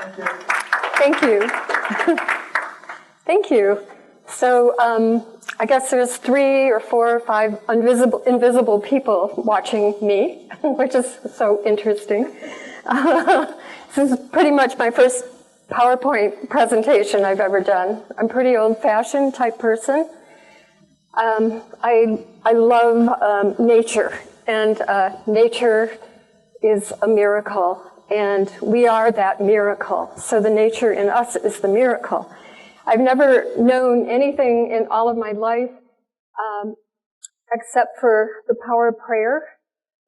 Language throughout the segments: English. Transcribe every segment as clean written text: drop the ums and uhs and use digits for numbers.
Thank you. Thank you. So I guess there's 3 or 4 or 5 invisible people watching me, which is so interesting. This is pretty much my first PowerPoint presentation I've ever done. I'm a pretty old-fashioned type person. I love nature, and nature is a miracle, and we are that miracle. So the nature in us is the miracle. I've never known anything in all of my life except for the power of prayer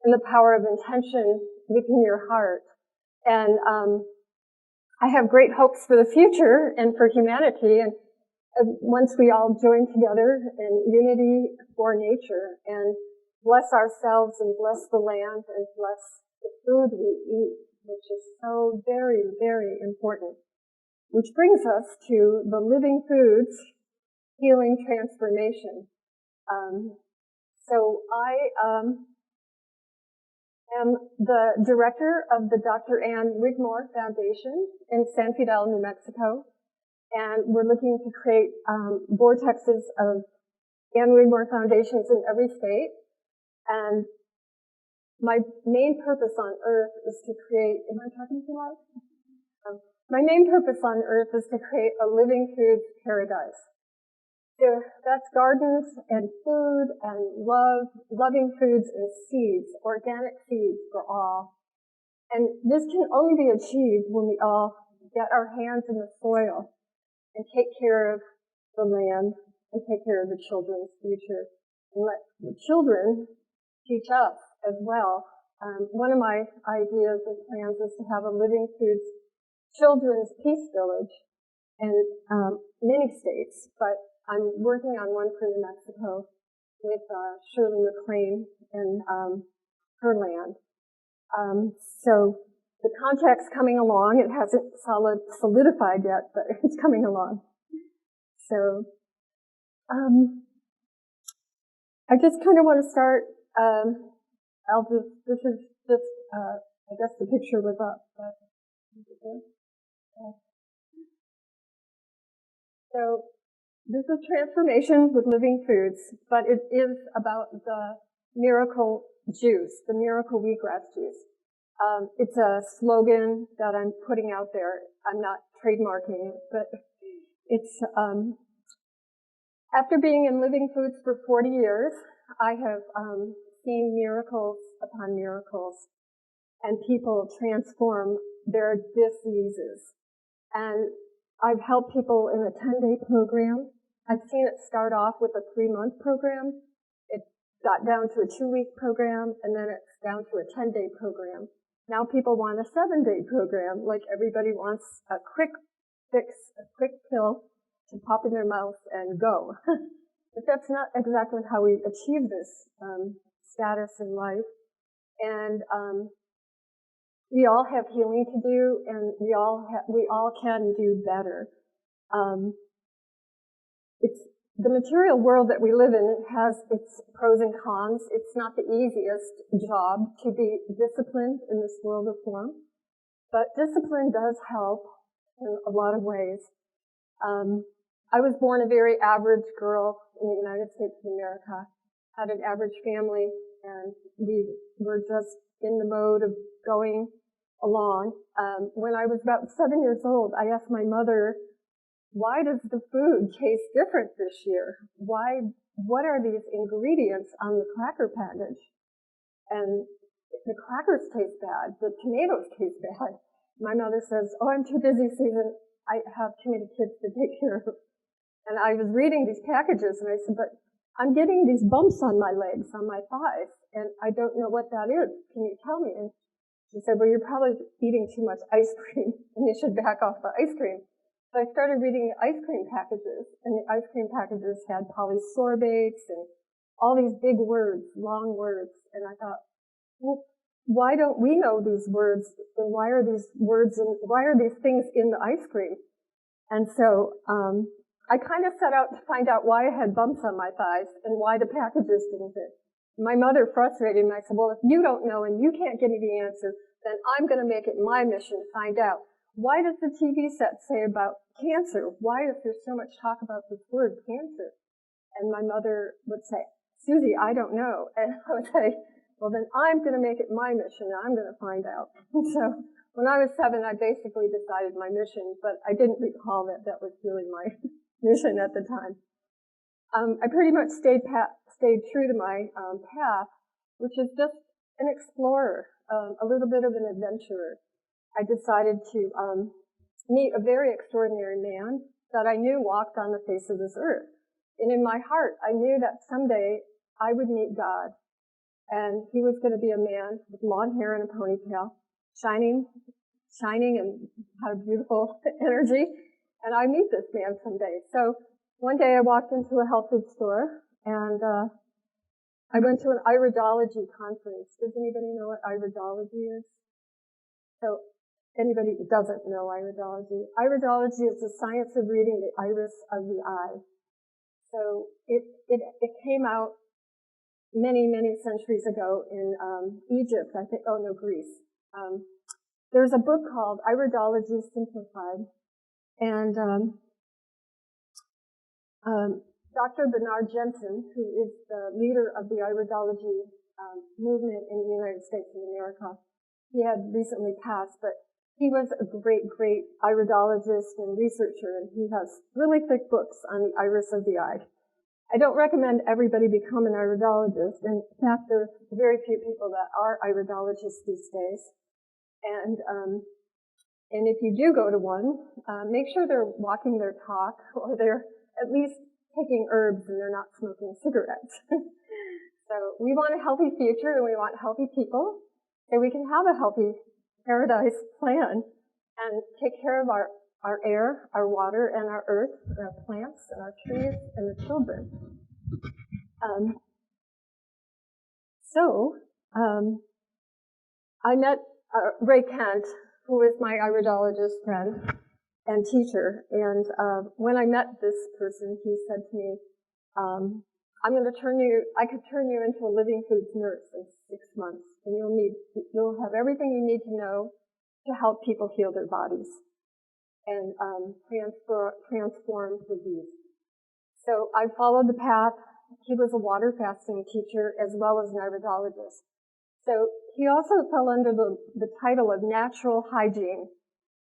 and the power of intention within your heart. And I have great hopes for the future and for humanity. And once we all join together in unity for nature and bless ourselves and bless the land and bless the food we eat, which is so very, very important. Which brings us to the Living Foods Healing Transformation. So I am the director of the Dr. Ann Wigmore Foundation in San Fidel, New Mexico. And we're looking to create vortexes of Ann Wigmore Foundations in every state. And my main purpose on earth is to create, am I talking too loud? My main purpose on earth is to create a living foods paradise. So that's gardens and food and love, loving foods and seeds, organic seeds for all. And this can only be achieved when we all get our hands in the soil and take care of the land and take care of the children's future and let the children teach us as well. One of my ideas and plans is to have a living foods children's peace village in many states, but I'm working on one for New Mexico with Shirley McLean and her land. So the contract's coming along. It hasn't solidified yet, but it's coming along. So I just kind of want to start. This is just, I guess the picture was up, but so this is transformation with living foods, but it is about the miracle juice, the miracle wheatgrass juice. It's a slogan that I'm putting out there. I'm not trademarking it, but it's after being in living foods for 40 years, I have seen miracles upon miracles, and people transform their diseases. And I've helped people in a 10-day program. I've seen it start off with a 3-month program. It got down to a 2-week program, and then it's down to a 10-day program. Now people want a 7-day program, like everybody wants a quick fix, a quick pill to pop in their mouth and go. But that's not exactly how we achieve this status in life. And we all have healing to do, and we all can do better. It's the material world that we live in. It has its pros and cons. It's not the easiest job to be disciplined in this world of form, but discipline does help in a lot of ways. I was born a very average girl in the United States of America, had an average family, and we were just in the mode of going along. When I was about 7 years old, I asked my mother, why does the food taste different this year? What are these ingredients on the cracker package? And the crackers taste bad, the tomatoes taste bad. My mother says, oh, I'm too busy, Susan. I have too many kids to take care of. And I was reading these packages, and I said, but I'm getting these bumps on my legs, on my thighs, and I don't know what that is. Can you tell me? And she said, well, you're probably eating too much ice cream, and you should back off the ice cream. So I started reading the ice cream packages, and the ice cream packages had polysorbates and all these big words, long words. And I thought, well, why don't we know these words, and why are these words and why are these things in the ice cream? And so I kind of set out to find out why I had bumps on my thighs and why the packages didn't fit. My mother frustrated me. I said, well, if you don't know and you can't give me the answer, then I'm going to make it my mission to find out why does the TV set say about cancer? Why is there so much talk about this word, cancer? And my mother would say, Susie, I don't know. And I would say, well, then I'm going to make it my mission, and I'm going to find out. So when I was 7, I basically decided my mission, but I didn't recall that that was really my mission at the time. I pretty much stayed true to my path, which is just an explorer, a little bit of an adventurer. I decided to meet a very extraordinary man that I knew walked on the face of this earth. And in my heart, I knew that someday I would meet God. And he was going to be a man with long hair and a ponytail, shining and had a beautiful energy. And I meet this man someday. So one day I walked into a health food store, and I went to an Iridology Conference. Does anybody know what Iridology is? So anybody who doesn't know Iridology. Iridology is the science of reading the iris of the eye. So it came out many, many centuries ago in Egypt, I think, Greece. There's a book called Iridology Simplified, and Dr. Bernard Jensen, who is the leader of the Iridology movement in the United States of America, he had recently passed, but he was a great, great iridologist and researcher, and he has really thick books on the iris of the eye. I don't recommend everybody become an iridologist. In fact, there's very few people that are iridologists these days. And if you do go to one, make sure they're walking their talk, or they're at least taking herbs and they're not smoking cigarettes. So we want a healthy future, and we want healthy people, so we can have a healthy paradise plan and take care of our air, our water, and our earth, and our plants, and our trees, and the children. I met Ray Kent, who is my iridologist friend and teacher, and when I met this person, he said to me, I could turn you into a living foods nurse in 6 months, and you'll have everything you need to know to help people heal their bodies and transform disease. So I followed the path. He was a water fasting teacher as well as an iridologist. So he also fell under the title of natural hygiene.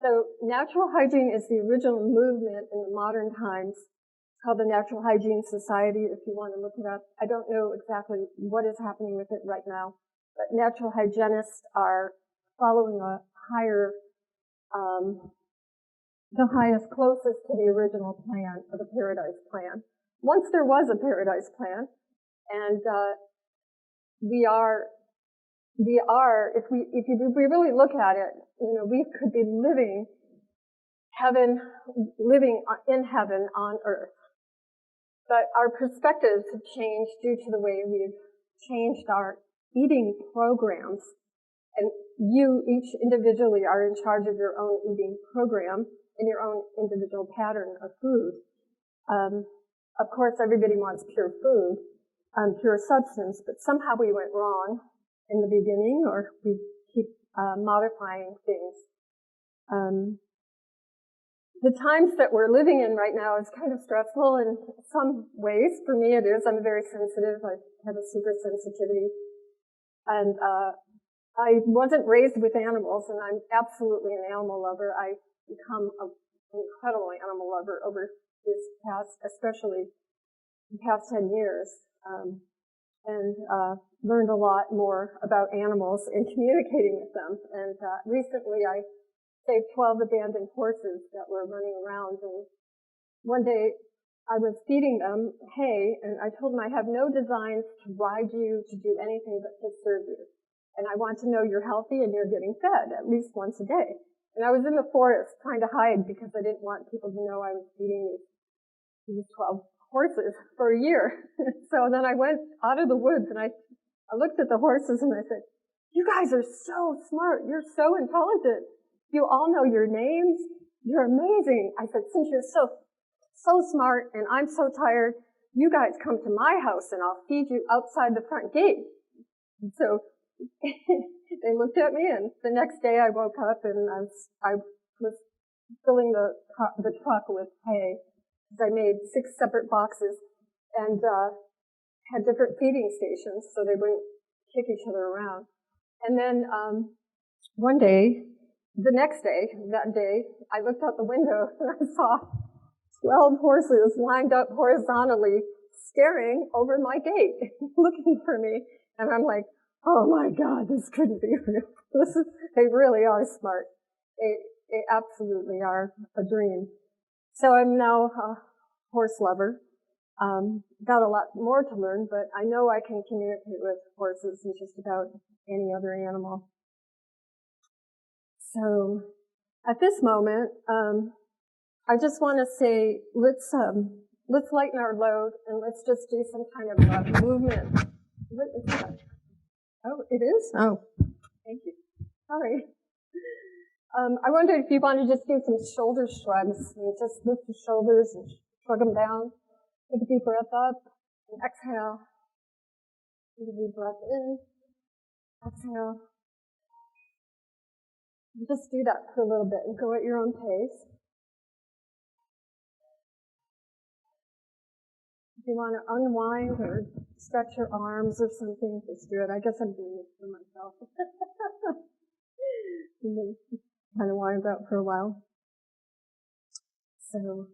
So natural hygiene is the original movement in the modern times. It's called the Natural Hygiene Society, if you want to look it up. I don't know exactly what is happening with it right now, but natural hygienists are following a higher, the highest, closest to the original plan, or the Paradise Plan. Once there was a Paradise Plan, and if we really look at it, we could be living in heaven on earth. But our perspectives have changed due to the way we've changed our eating programs. And you each individually are in charge of your own eating program and your own individual pattern of food. Of course, everybody wants pure food, pure substance, but somehow we went wrong in the beginning, or we keep modifying things. The times that we're living in right now is kind of stressful in some ways. For me, it is. I'm very sensitive. I have a super sensitivity. And I wasn't raised with animals, and I'm absolutely an animal lover. I've become an incredible animal lover over this past, especially the past 10 years, and learned a lot more about animals and communicating with them. And recently I saved 12 abandoned horses that were running around, and one day I was feeding them hay, and I told them I have no designs to ride you, to do anything but to serve you. And I want to know you're healthy and you're getting fed at least once a day. And I was in the forest trying to hide because I didn't want people to know I was feeding these 12 horses for a year. So then I went out of the woods and I looked at the horses and I said, you guys are so smart. You're so intelligent. You all know your names. You're amazing. I said, since you're so smart and I'm so tired, you guys come to my house and I'll feed you outside the front gate. And so they looked at me, and the next day I woke up and I was filling the truck with hay. I made 6 separate boxes and had different feeding stations so they wouldn't kick each other around. And then one day, the next day, that day, I looked out the window and I saw 12 horses lined up horizontally, staring over my gate, looking for me. And I'm like, oh my God, this couldn't be real. They really are smart. They absolutely are a dream. So I'm now a horse lover. Got a lot more to learn, but I know I can communicate with horses and just about any other animal. So at this moment, I just want to say, let's lighten our load and let's just do some kind of movement. What is that? Oh, it is? Oh, thank you. Sorry. I wondered if you want to just do some shoulder shrugs. And just lift your shoulders and shrug them down. Take a deep breath up and exhale. Take a deep breath in. Exhale. And just do that for a little bit and go at your own pace. If you want to unwind or stretch your arms or something, just do it. I guess I'm doing it for myself. And then kind of wind out for a while. So,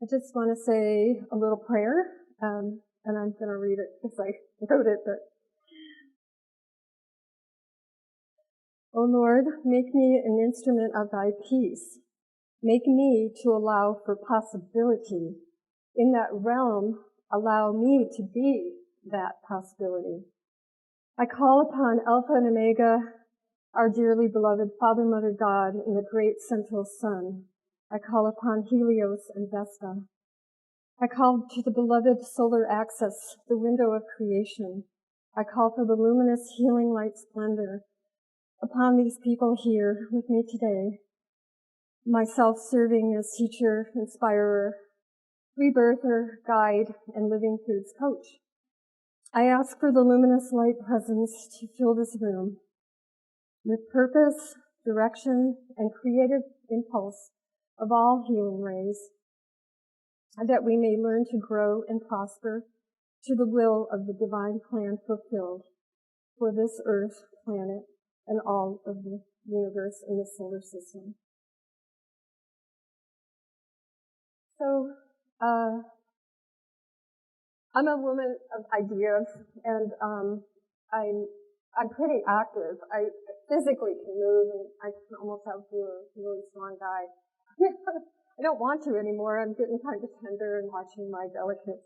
I just want to say a little prayer, and I'm going to read it because I wrote it. But, O Lord, make me an instrument of thy peace. Make me to allow for possibility. In that realm, allow me to be that possibility. I call upon Alpha and Omega, our dearly beloved Father, Mother, God, and the great central sun. I call upon Helios and Vesta. I call to the beloved solar axis, the window of creation. I call for the luminous healing light splendor upon these people here with me today. Myself serving as teacher, inspirer, rebirther, guide, and living foods coach. I ask for the luminous light presence to fill this room with purpose, direction, and creative impulse of all healing rays, and that we may learn to grow and prosper to the will of the divine plan fulfilled for this earth, planet, and all of the universe and the solar system. So, I'm a woman of ideas, and I'm pretty active. I physically can move, and I can almost outdo a really strong guy. I don't want to anymore. I'm getting kind of tender and watching my delicate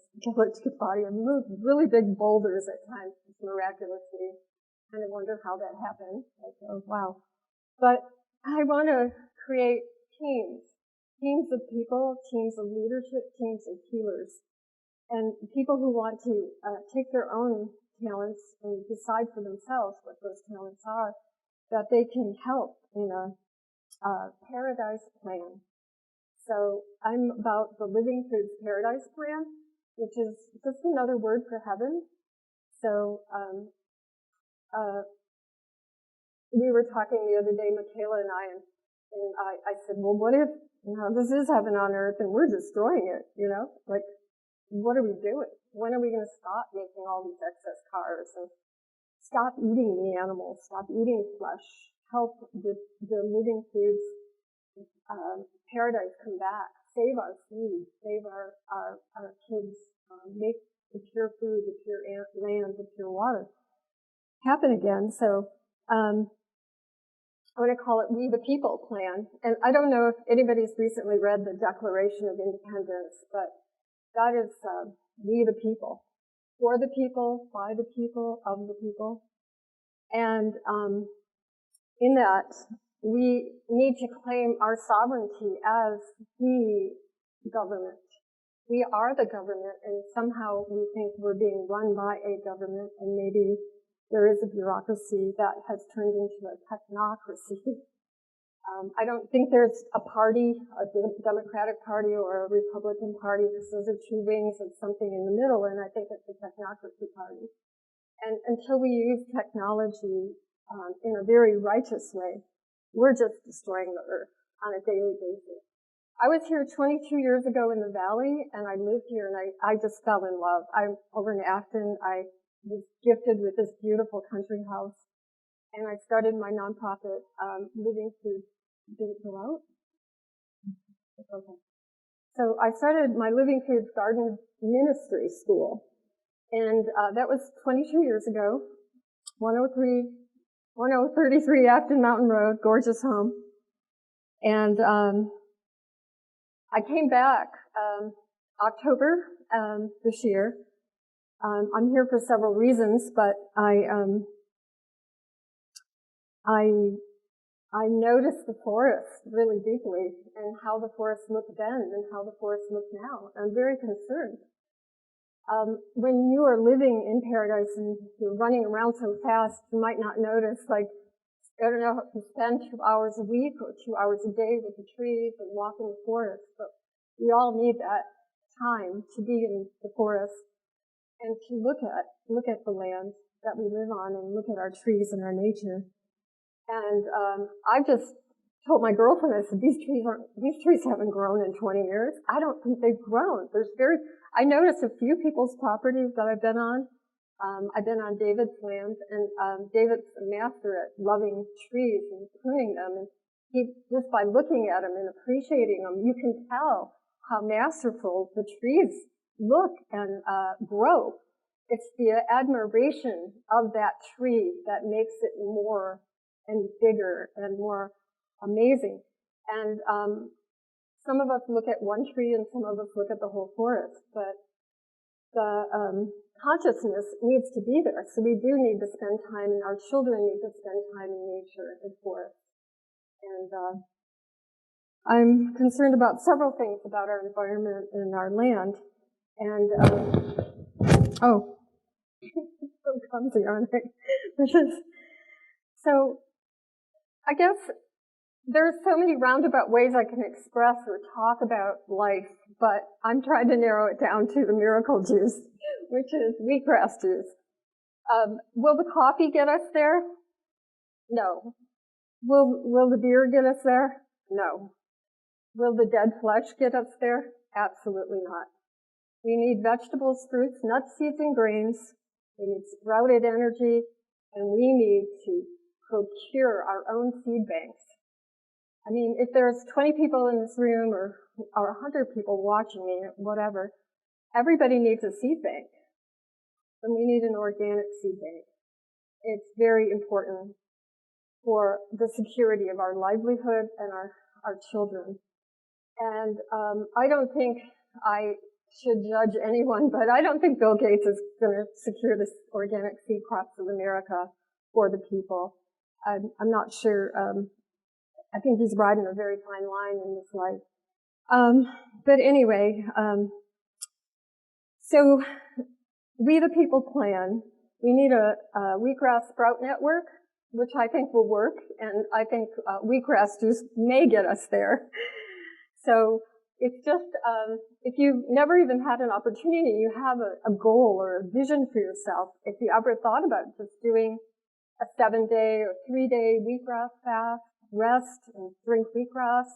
body. I move really big boulders at times, miraculously. I kind of wonder how that happened. Like, oh, wow. But I want to create teams of people, teams of leadership, teams of healers, and people who want to take their own talents and decide for themselves what those talents are, that they can help in a paradise plan. So I'm about the Living Foods Paradise Plan, which is just another word for heaven. So we were talking the other day, Michaela and I said, well, what if this is heaven on earth and we're destroying it, Like, what are we doing? When are we going to stop making all these excess cars and stop eating the animals, stop eating flesh, help the living foods paradise come back, save our seeds, save our kids, make the pure food, the pure land, the pure water happen again. So I want to call it We the People plan. And I don't know if anybody's recently read the Declaration of Independence, but that is We the People. For the people, by the people, of the people. And in that, we need to claim our sovereignty as the government. We are the government, and somehow we think we're being run by a government, and maybe there is a bureaucracy that has turned into a technocracy. I don't think there's a party, a Democratic Party or a Republican Party, because those are two wings of something in the middle, and I think it's a technocracy party. And until we use technology in a very righteous way, we're just destroying the earth on a daily basis. I was here 22 years ago in the valley, and I lived here, and I just fell in love. I'm over in Acton. I was gifted with this beautiful country house, and I started my nonprofit, Living Food. Did it go out? It's okay. So I started my Living Foods Garden Ministry School, and that was 22 years ago, 1033 Acton Mountain Road, gorgeous home. And I came back October this year. I'm here for several reasons, but I noticed the forest really deeply, and how the forest looked then and how the forest looks now. I'm very concerned. When you are living in paradise and you're running around so fast, you might not notice, like, I don't know if you spend 2 hours a week or 2 hours a day with the trees and walk in the forest, but we all need that time to be in the forest and to look at the land that we live on and look at our trees and our nature. And I've just told my girlfriend, I said, these trees haven't grown in 20 years. I don't think they've grown. I noticed a few people's properties that I've been on. I've been on David's land, and David's a master at loving trees and pruning them. And just by looking at them and appreciating them, you can tell how masterful the trees look and grow. It's the admiration of that tree that makes it more and bigger and more amazing. And some of us look at one tree and some of us look at the whole forest, but the consciousness needs to be there. So we do need to spend time, and our children need to spend time in nature and forest. And I'm concerned about several things about our environment and our land. And so clumsy, aren't I? So I guess there's so many roundabout ways I can express or talk about life, but I'm trying to narrow it down to the miracle juice, which is wheatgrass juice. Will the coffee get us there? No. Will the beer get us there? No. Will the dead flesh get us there? Absolutely not. We need vegetables, fruits, nuts, seeds, and grains. We need sprouted energy, and we need to procure our own seed banks. I mean, if there's 20 people in this room or 100 people watching me, whatever, everybody needs a seed bank. And we need an organic seed bank. It's very important for the security of our livelihood and our children. And I don't think I should judge anyone, but I don't think Bill Gates is going to secure this organic seed crops of America for the people. I'm not sure. I think he's riding a very fine line in this life. But anyway, so we the people plan. We need a wheatgrass sprout network, which I think will work, and I think wheatgrass juice may get us there. So it's just, if you've never even had an opportunity, you have a goal or a vision for yourself, if you ever thought about just doing a 7-day or 3-day wheatgrass fast, rest and drink wheatgrass,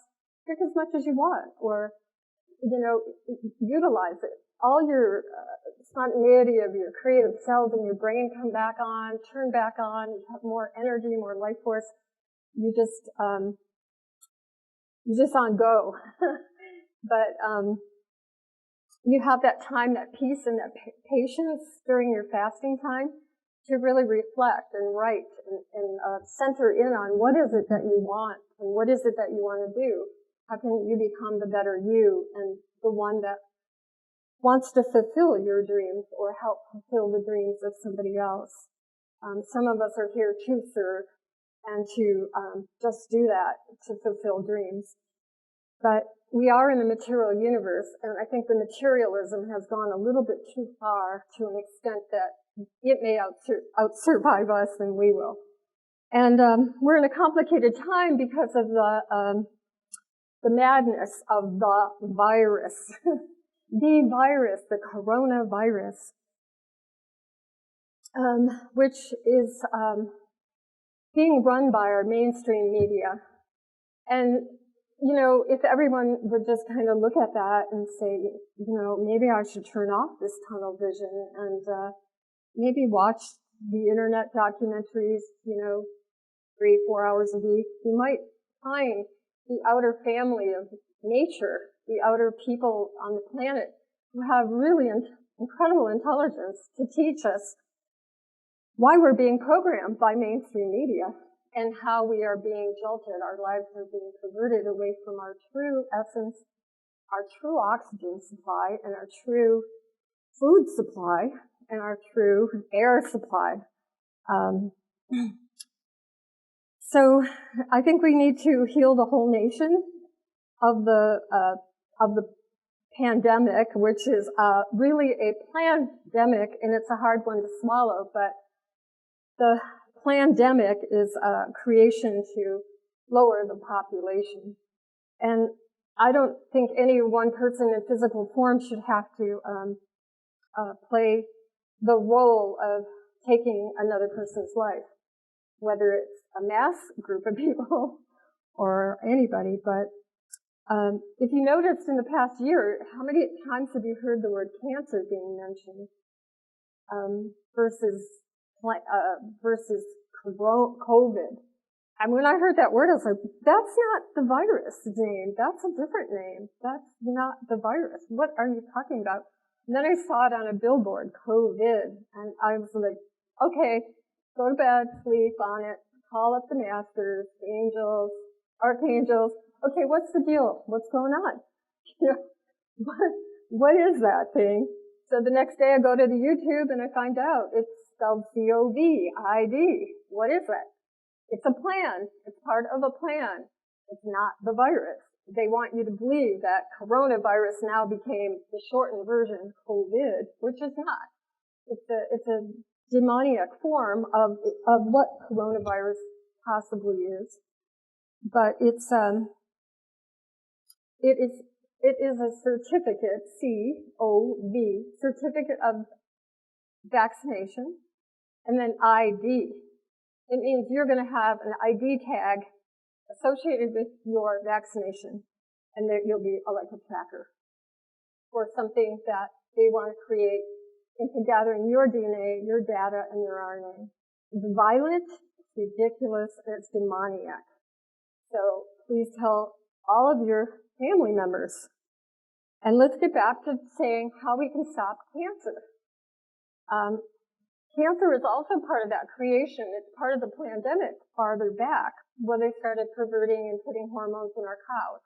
drink as much as you want, or, utilize it. All your spontaneity of your creative cells in your brain come back on, turn back on, you have more energy, more life force. You're just on go. But you have that time, that peace and that patience during your fasting time to really reflect and write and center in on what is it that you want and what is it that you want to do. How can you become the better you and the one that wants to fulfill your dreams or help fulfill the dreams of somebody else. Some of us are here to serve and to just do that, to fulfill dreams. But we are in a material universe, and I think the materialism has gone a little bit too far to an extent that it may out-survive us than we will. And we're in a complicated time because of the madness of the virus. The virus, the coronavirus. which is being run by our mainstream media. And, you know, if everyone would just kind of look at that and say, you know, maybe I should turn off this tunnel vision and maybe watch the internet documentaries, you know, 3-4 hours a week, you might find the outer family of nature, the outer people on the planet who have really incredible intelligence to teach us why we're being programmed by mainstream media and how we are being jolted. Our lives are being perverted away from our true essence, our true oxygen supply, and our true food supply, and our true air supply. So I think we need to heal the whole nation of the pandemic, which is really a plandemic, and it's a hard one to swallow, but the plandemic is a creation to lower the population. And I don't think any one person in physical form should have to play the role of taking another person's life, whether it's a mass group of people or anybody. But if you noticed in the past year, how many times have you heard the word cancer being mentioned versus COVID? And when I heard that word, I was like, that's not the virus name. That's a different name. That's not the virus. What are you talking about? And then I saw it on a billboard, COVID, and I was like, okay, go to bed, sleep on it, call up the masters, angels, archangels. Okay, what's the deal? What's going on? What is that thing? So the next day I go to the YouTube and I find out it's spelled COVID. What is it? It's a plan. It's part of a plan. It's not the virus. They want you to believe that coronavirus now became the shortened version, COVID, which is not. It's a demoniac form of what coronavirus possibly is. But it is a certificate, COV, certificate of vaccination, and then ID. It means you're going to have an ID tag associated with your vaccination, and that you'll be like a tracker for something that they want to create into gathering your DNA, your data, and your RNA. It's violent, it's ridiculous, and it's demoniac. So please tell all of your family members. And let's get back to saying how we can stop cancer. Cancer is also part of that creation. It's part of the pandemic farther back, where they started perverting and putting hormones in our cows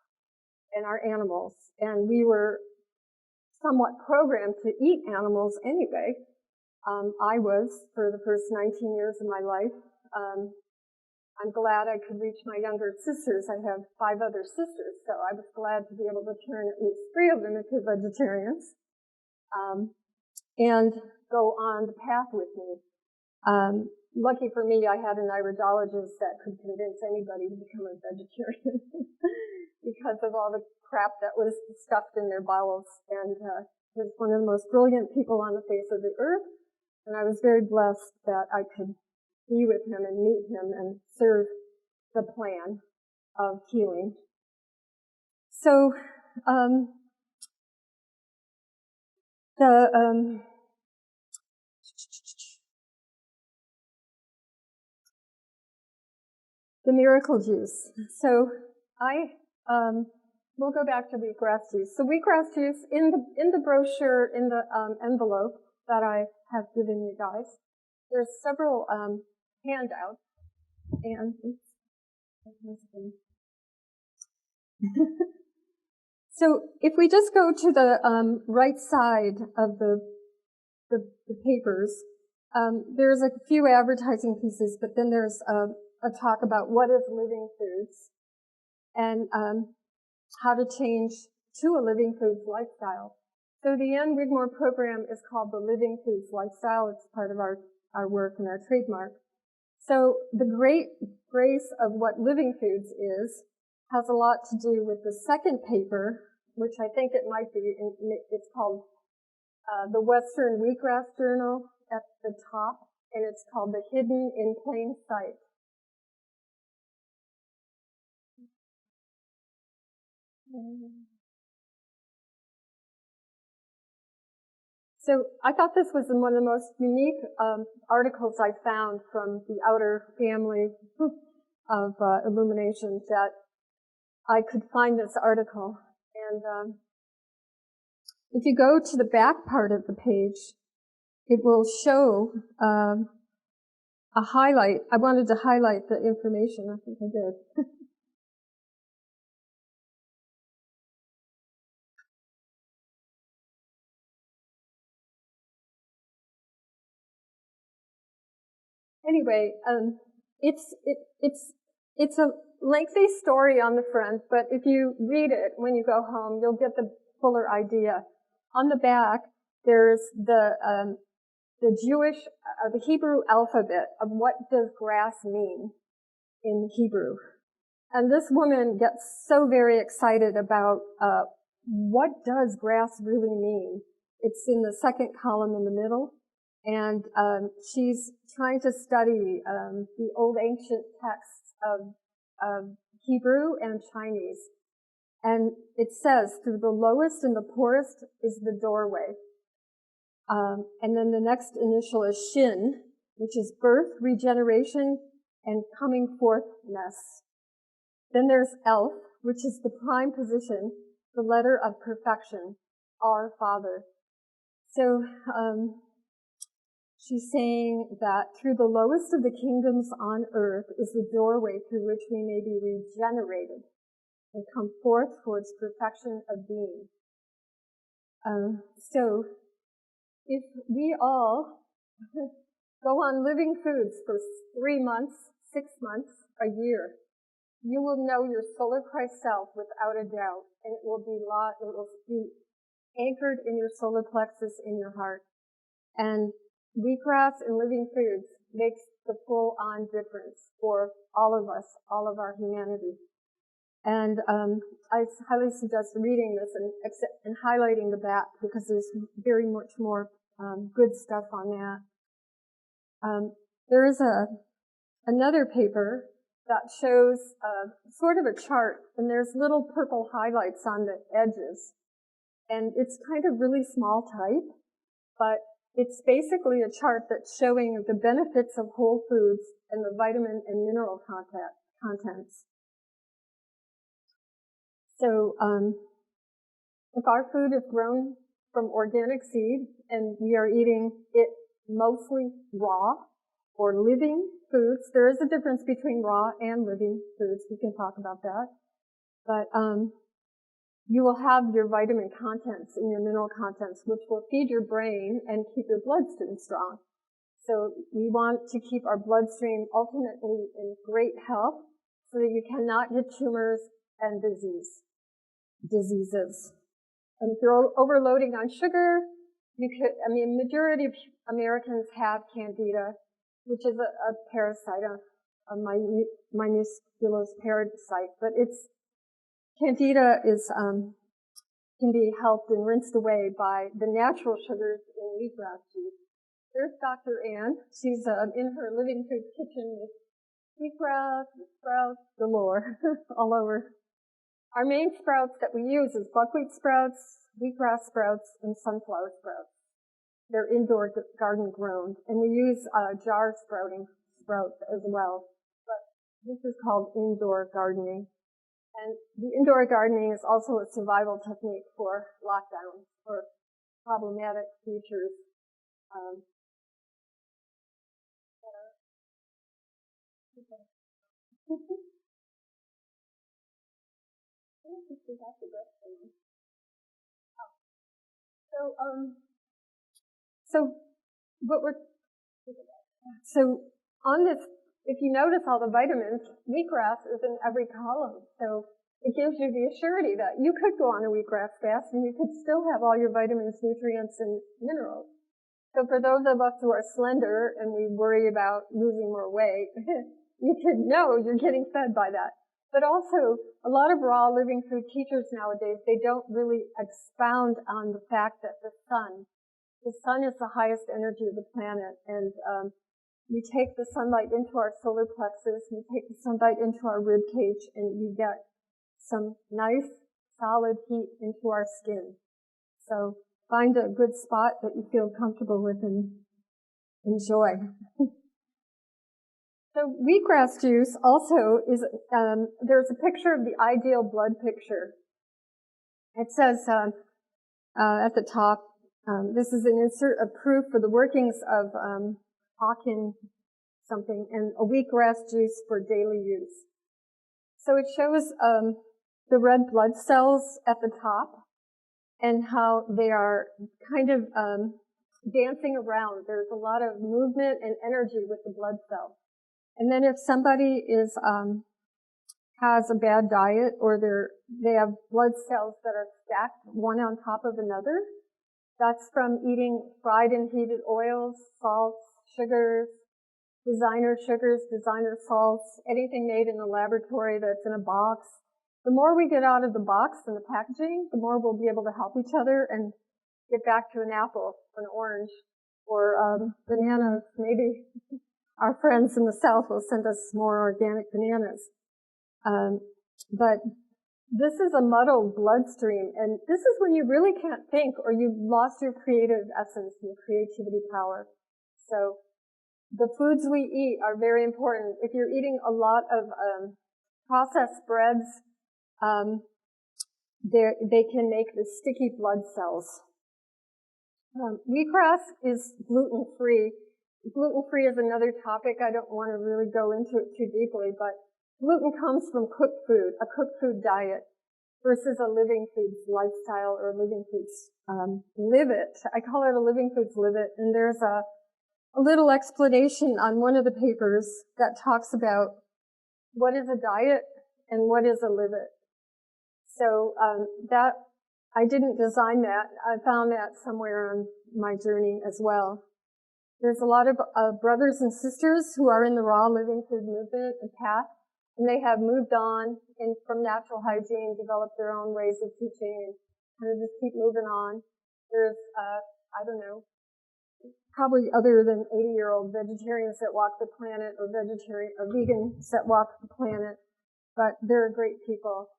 and our animals. And we were somewhat programmed to eat animals anyway. I was for the first 19 years of my life. I'm glad I could reach my younger sisters. I have 5 other sisters, so I was glad to be able to turn at least 3 of them into vegetarians. And go on the path with me. Lucky for me, I had an iridologist that could convince anybody to become a vegetarian because of all the crap that was stuffed in their bowels. And he was one of the most brilliant people on the face of the earth. And I was very blessed that I could be with him and meet him and serve the plan of healing. So, the miracle juice. So we'll go back to wheatgrass juice. So wheatgrass juice in the brochure, in the envelope that I have given you guys, there's several handouts. And so if we just go to the right side of the papers, there's a few advertising pieces, but then there's a talk about what is living foods and how to change to a living foods lifestyle. So the Wigmore program is called the Living Foods Lifestyle. It's part of our work and our trademark. So the great grace of what living foods is has a lot to do with the second paper, which I think it might be, it's called the Western Wheatgrass Journal at the top. and it's called The Hidden in Plain Sight. So I thought this was one of the most unique articles I found from the outer family of illumination, that I could find this article. And if you go to the back part of the page, it will show a highlight. I wanted to highlight the information. I think I did. Anyway, it's a lengthy story on the front, but if you read it when you go home, you'll get the fuller idea. On the back, there's the Jewish, the Hebrew alphabet of what does grass mean in Hebrew. And this woman gets so very excited about what does grass really mean. It's in the second column in the middle. And she's trying to study the old ancient texts of Hebrew and Chinese. And it says, through the lowest and the poorest is the doorway. And then the next initial is Shin, which is birth, regeneration, and coming forthness. Then there's Elf, which is the prime position, the letter of perfection, our Father. So she's saying that through the lowest of the kingdoms on earth is the doorway through which we may be regenerated and come forth towards perfection of being. So if we all go on living foods for 3 months, 6 months, a year, you will know your solar Christ self without a doubt, and it will be anchored in your solar plexus in your heart. And wheatgrass and living foods makes the full-on difference for all of us, all of our humanity. And I highly suggest reading this and highlighting the back, because there's very much more good stuff on that. There is another paper that shows sort of a chart, and there's little purple highlights on the edges. And it's kind of really small type, but it's basically a chart that's showing the benefits of whole foods and the vitamin and mineral contents. So if our food is grown from organic seed and we are eating it mostly raw or living foods, there is a difference between raw and living foods. We can talk about that. But you will have your vitamin contents and your mineral contents, which will feed your brain and keep your bloodstream strong. So we want to keep our bloodstream ultimately in great health so that you cannot get tumors and diseases. And if you're overloading on sugar, majority of Americans have candida, which is a parasite, a minusculous parasite, but candida can be helped and rinsed away by the natural sugars in wheatgrass juice. There's Dr. Ann. She's in her living food kitchen with wheatgrass, sprouts galore all over. Our main sprouts that we use is buckwheat sprouts, wheatgrass sprouts, and sunflower sprouts. They're indoor garden grown, and we use jar sprouts as well. But this is called indoor gardening. And the indoor gardening is also a survival technique for lockdowns or problematic futures. So on this, if you notice all the vitamins, wheatgrass is in every column. So it gives you the assurity that you could go on a wheatgrass fast and you could still have all your vitamins, nutrients, and minerals. So for those of us who are slender and we worry about losing more weight, you could know you're getting fed by that. But also, a lot of raw living food teachers nowadays, they don't really expound on the fact that the sun is the highest energy of the planet, and We take the sunlight into our solar plexus, we take the sunlight into our rib cage, and we get some nice, solid heat into our skin. So find a good spot that you feel comfortable with and enjoy. So wheatgrass juice also is, there's a picture of the ideal blood picture. It says at the top, this is an insert of proof for the workings of Hawkin something and a wheatgrass juice for daily use. So it shows the red blood cells at the top and how they are kind of dancing around. There's a lot of movement and energy with the blood cell. And then if somebody is has a bad diet or they have blood cells that are stacked one on top of another, that's from eating fried and heated oils, salts, sugars, designer salts, anything made in a laboratory that's in a box. The more we get out of the box and the packaging, the more we'll be able to help each other and get back to an apple, an orange, or bananas. Maybe our friends in the South will send us more organic bananas. But this is a muddled bloodstream, and this is when you really can't think or you've lost your creative essence and your creativity power. So the foods we eat are very important. If you're eating a lot of processed breads, they can make the sticky blood cells. Wheatgrass is gluten-free. Gluten-free is another topic. I don't want to really go into it too deeply, but gluten comes from cooked food, a cooked food diet, versus a living foods lifestyle or living foods live it. I call it a living foods live it, and there's a little explanation on one of the papers that talks about what is a diet and what is a live it. So that I didn't design that. I found that somewhere on my journey as well. There's a lot of brothers and sisters who are in the raw living food movement and path, and they have moved on and from natural hygiene, developed their own ways of teaching and kind of just keep moving on. There's, I don't know, probably other than 80-year-old vegetarians that walk the planet or vegans that walk the planet, but they're great people.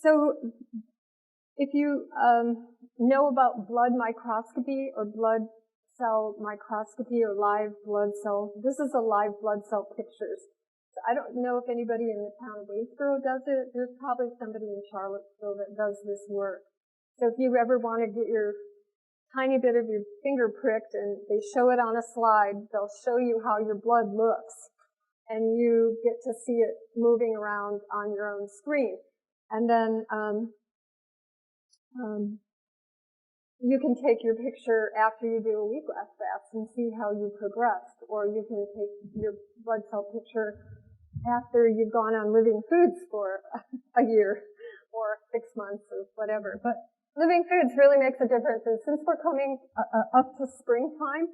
So if you know about blood microscopy or blood cell microscopy or live blood cell, this is a live blood cell pictures. So I don't know if anybody in the town of Waynesboro does it. There's probably somebody in Charlottesville that does this work. So if you ever want to get your tiny bit of your finger pricked and they show it on a slide, they'll show you how your blood looks. And you get to see it moving around on your own screen. And then you can take your picture after you do a wheatgrass fast and see how you progressed. Or you can take your blood cell picture after you've gone on living foods for a year or 6 months or whatever. But living foods really makes a difference. And since we're coming up to springtime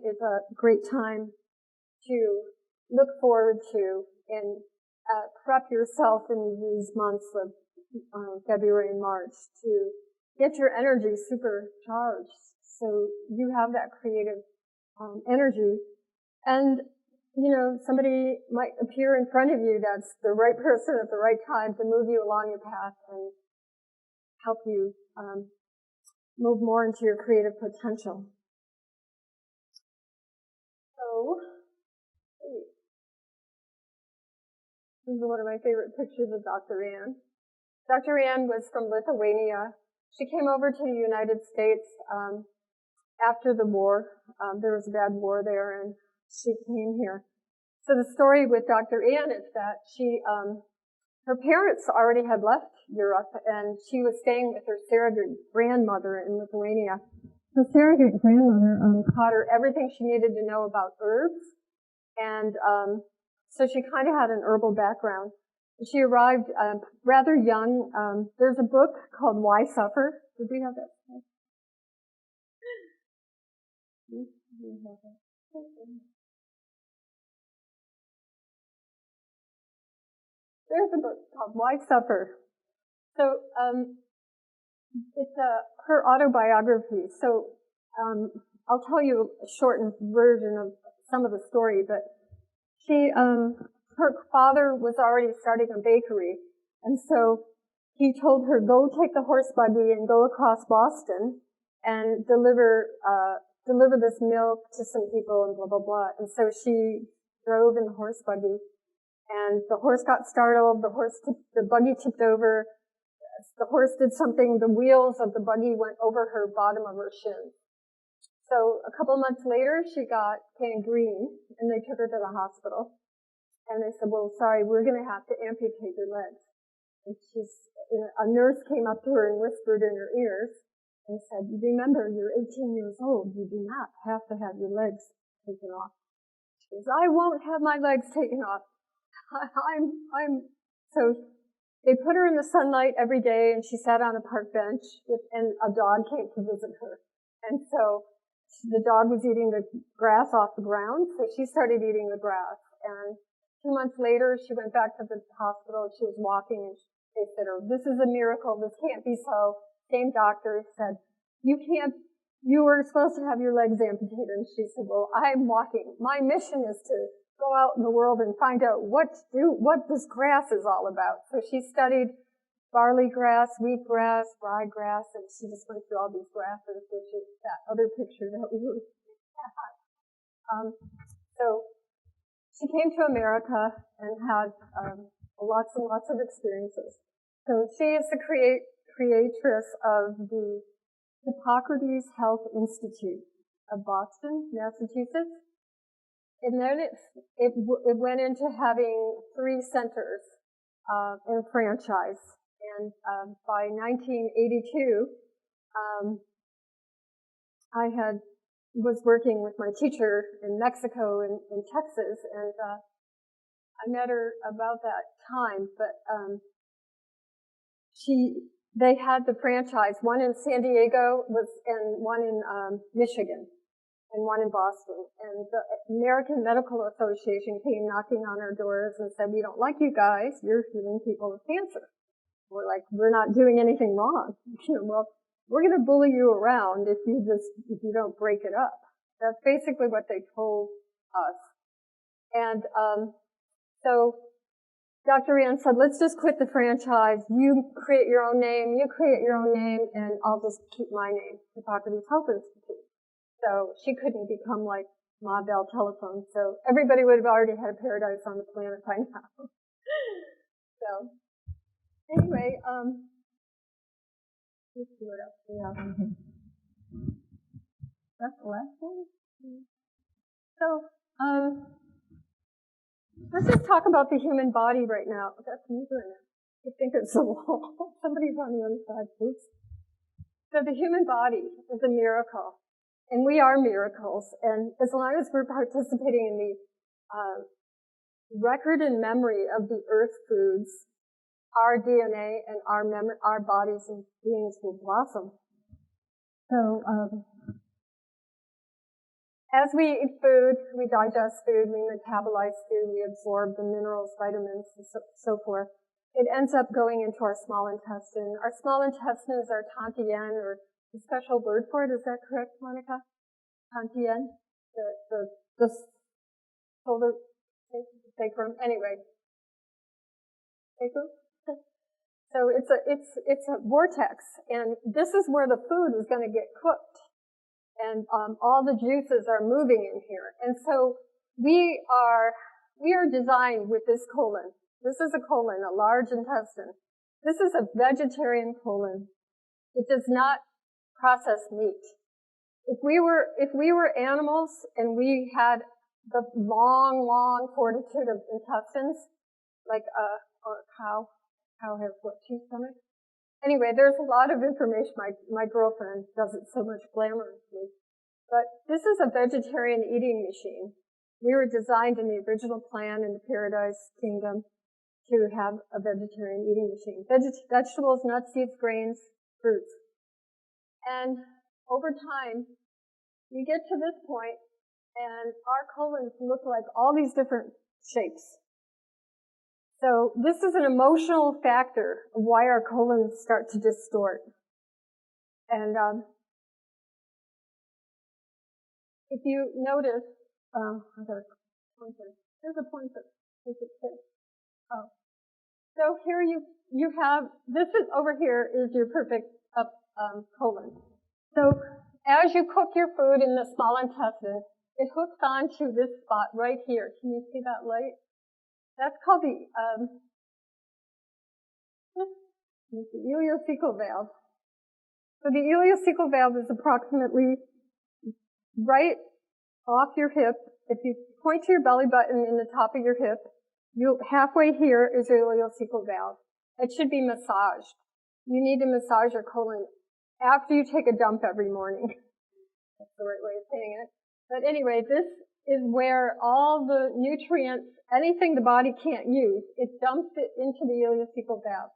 is a great time to look forward to and prep yourself in these months of February and March to get your energy supercharged so you have that creative energy. And, you know, somebody might appear in front of you that's the right person at the right time to move you along your path and help you move more into your creative potential. So, this is one of my favorite pictures of Dr. Ann. Dr. Ann was from Lithuania. She came over to the United States after the war. There was a bad war there, and she came here. So the story with Dr. Ann is that her parents already had left Europe, and she was staying with her surrogate grandmother in Lithuania. Her surrogate grandmother taught her everything she needed to know about herbs, and so she kind of had an herbal background. She arrived rather young. There's a book called Why Suffer? Did we have that? There's a book called Why Suffer? So it's her autobiography. So I'll tell you a shortened version of some of the story, but her father was already starting a bakery, and so he told her, go take the horse buggy and go across Boston and deliver this milk to some people and blah, blah, blah. And so she drove in the horse buggy, and the horse got startled, the buggy tipped over, the horse did something, the wheels of the buggy went over her bottom of her shin. So a couple months later, she got gangrene, and they took her to the hospital. And they said, well, sorry, we're going to have to amputate your legs. And a nurse came up to her and whispered in her ears and said, remember, you're 18 years old. You do not have to have your legs taken off. She goes, I won't have my legs taken off. So they put her in the sunlight every day, and she sat on a park bench, and a dog came to visit her. And so the dog was eating the grass off the ground, so she started eating the grass. And 2 months later, she went back to the hospital. She was walking, and they said, oh, this is a miracle. This can't be so. Same doctor said, you were supposed to have your legs amputated. And she said, well, I'm walking. My mission is to go out in the world and find out what this grass is all about. So she studied barley grass, wheatgrass, ryegrass, and she just went through all these grasses, which is that other picture that we were at. So she came to America and had lots and lots of experiences. So she is the creatress of the Hippocrates Health Institute of Boston, Massachusetts. And then it went into having 3 centers in a franchise. And by 1982, I was working with my teacher in Mexico and in Texas, and I met her about that time. But they had the franchise, one in San Diego and one in Michigan, and one in Boston. And the American Medical Association came knocking on our doors and said, we don't like you guys, you're healing people with cancer. We're like, we're not doing anything wrong. Well, we're going to bully you around if you don't break it up. That's basically what they told us. And so Dr. Rand said, let's just quit the franchise. You create your own name, and I'll just keep my name, Hippocrates Health Institute. So she couldn't become like Ma Bell Telephone. So everybody would have already had a paradise on the planet by now. So anyway, let's see what else we have on here. That's the last one. So let's just talk about the human body right now. That's me doing it. I think it's the wall. Somebody's on the other side. Oops. So the human body is a miracle. And we are miracles. And as long as we're participating in the record and memory of the earth foods, our DNA and our bodies and beings will blossom. So as we eat food, we digest food, we metabolize food, we absorb the minerals, vitamins, and so forth. It ends up going into our small intestine. Our small intestine is our Tantien, or a special word for it. Is that correct, Monica? Tantien? The shoulder sacrum. Anyway. Sacrum? So it's a vortex, and this is where the food is going to get cooked. And all the juices are moving in here. And so we are designed with this colon. This is a colon, a large intestine. This is a vegetarian colon. It does not process meat. If we were animals and we had the long fortitude of intestines, like or a cow has what, 2 stomachs? Anyway, there's a lot of information. My girlfriend does it so much glamorously. But this is a vegetarian eating machine. We were designed in the original plan in the Paradise Kingdom to have a vegetarian eating machine. Vegetables, nuts, seeds, grains, fruits. And over time, we get to this point, and our colons look like all these different shapes. So this is an emotional factor of why our colons start to distort. And if you notice, I got a pointer. Here's a pointer. Oh. So here you have, this is, over here is your perfect colon. So as you cook your food in the small intestine, it hooks onto this spot right here. Can you see that light? That's called the Ileocecal Valve. So the Ileocecal Valve is approximately right off your hip. If you point to your belly button in the top of your hip, halfway here is your Ileocecal Valve. It should be massaged. You need to massage your colon after you take a dump every morning. That's the right way of saying it. But anyway, this is where all the nutrients, anything the body can't use, it dumps it into the Ileocecal Valve.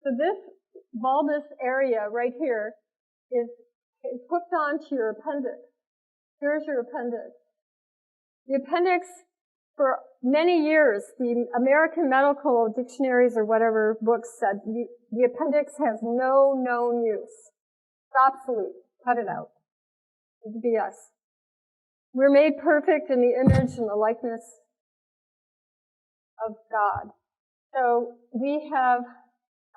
So this bulbous area right here is hooked onto your appendix. Here's your appendix. The appendix, for many years, the American medical dictionaries or whatever books said the appendix has no known use. It's obsolete. Cut it out. It's BS. We're made perfect in the image and the likeness of God. So we have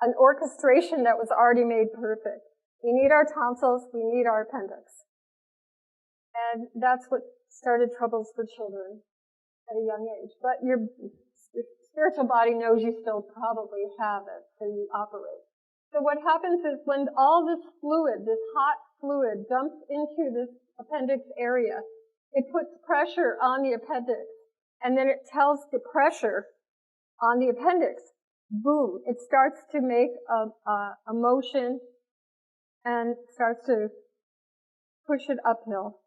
an orchestration that was already made perfect. We need our tonsils, we need our appendix. And that's what started troubles for children at a young age. But your spiritual body knows you still probably have it, so you operate. So what happens is when all this fluid, this hot fluid, dumps into this appendix area, it puts pressure on the appendix, and then it tells the pressure on the appendix, boom, it starts to make a motion and starts to push it uphill.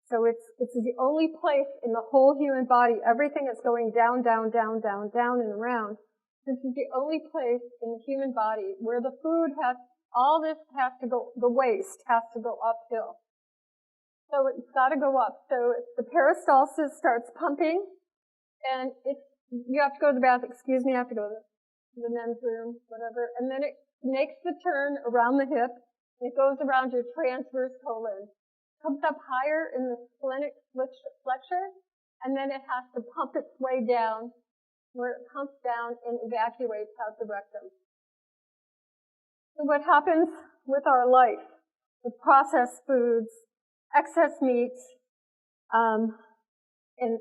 So it's the only place in the whole human body, everything is going down, down, down, down, down and around. This is the only place in the human body where the food all this has to go, the waste has to go uphill. So it's got to go up. So the peristalsis starts pumping, and you have to go to the bathroom. Excuse me, I have to go to the men's room, whatever. And then it makes the turn around the hip. It goes around your transverse colon. Comes up higher in the splenic flexure, and then it has to pump its way down, where it pumps down and evacuates out the rectum. So what happens with our life, with processed foods, excess meat, in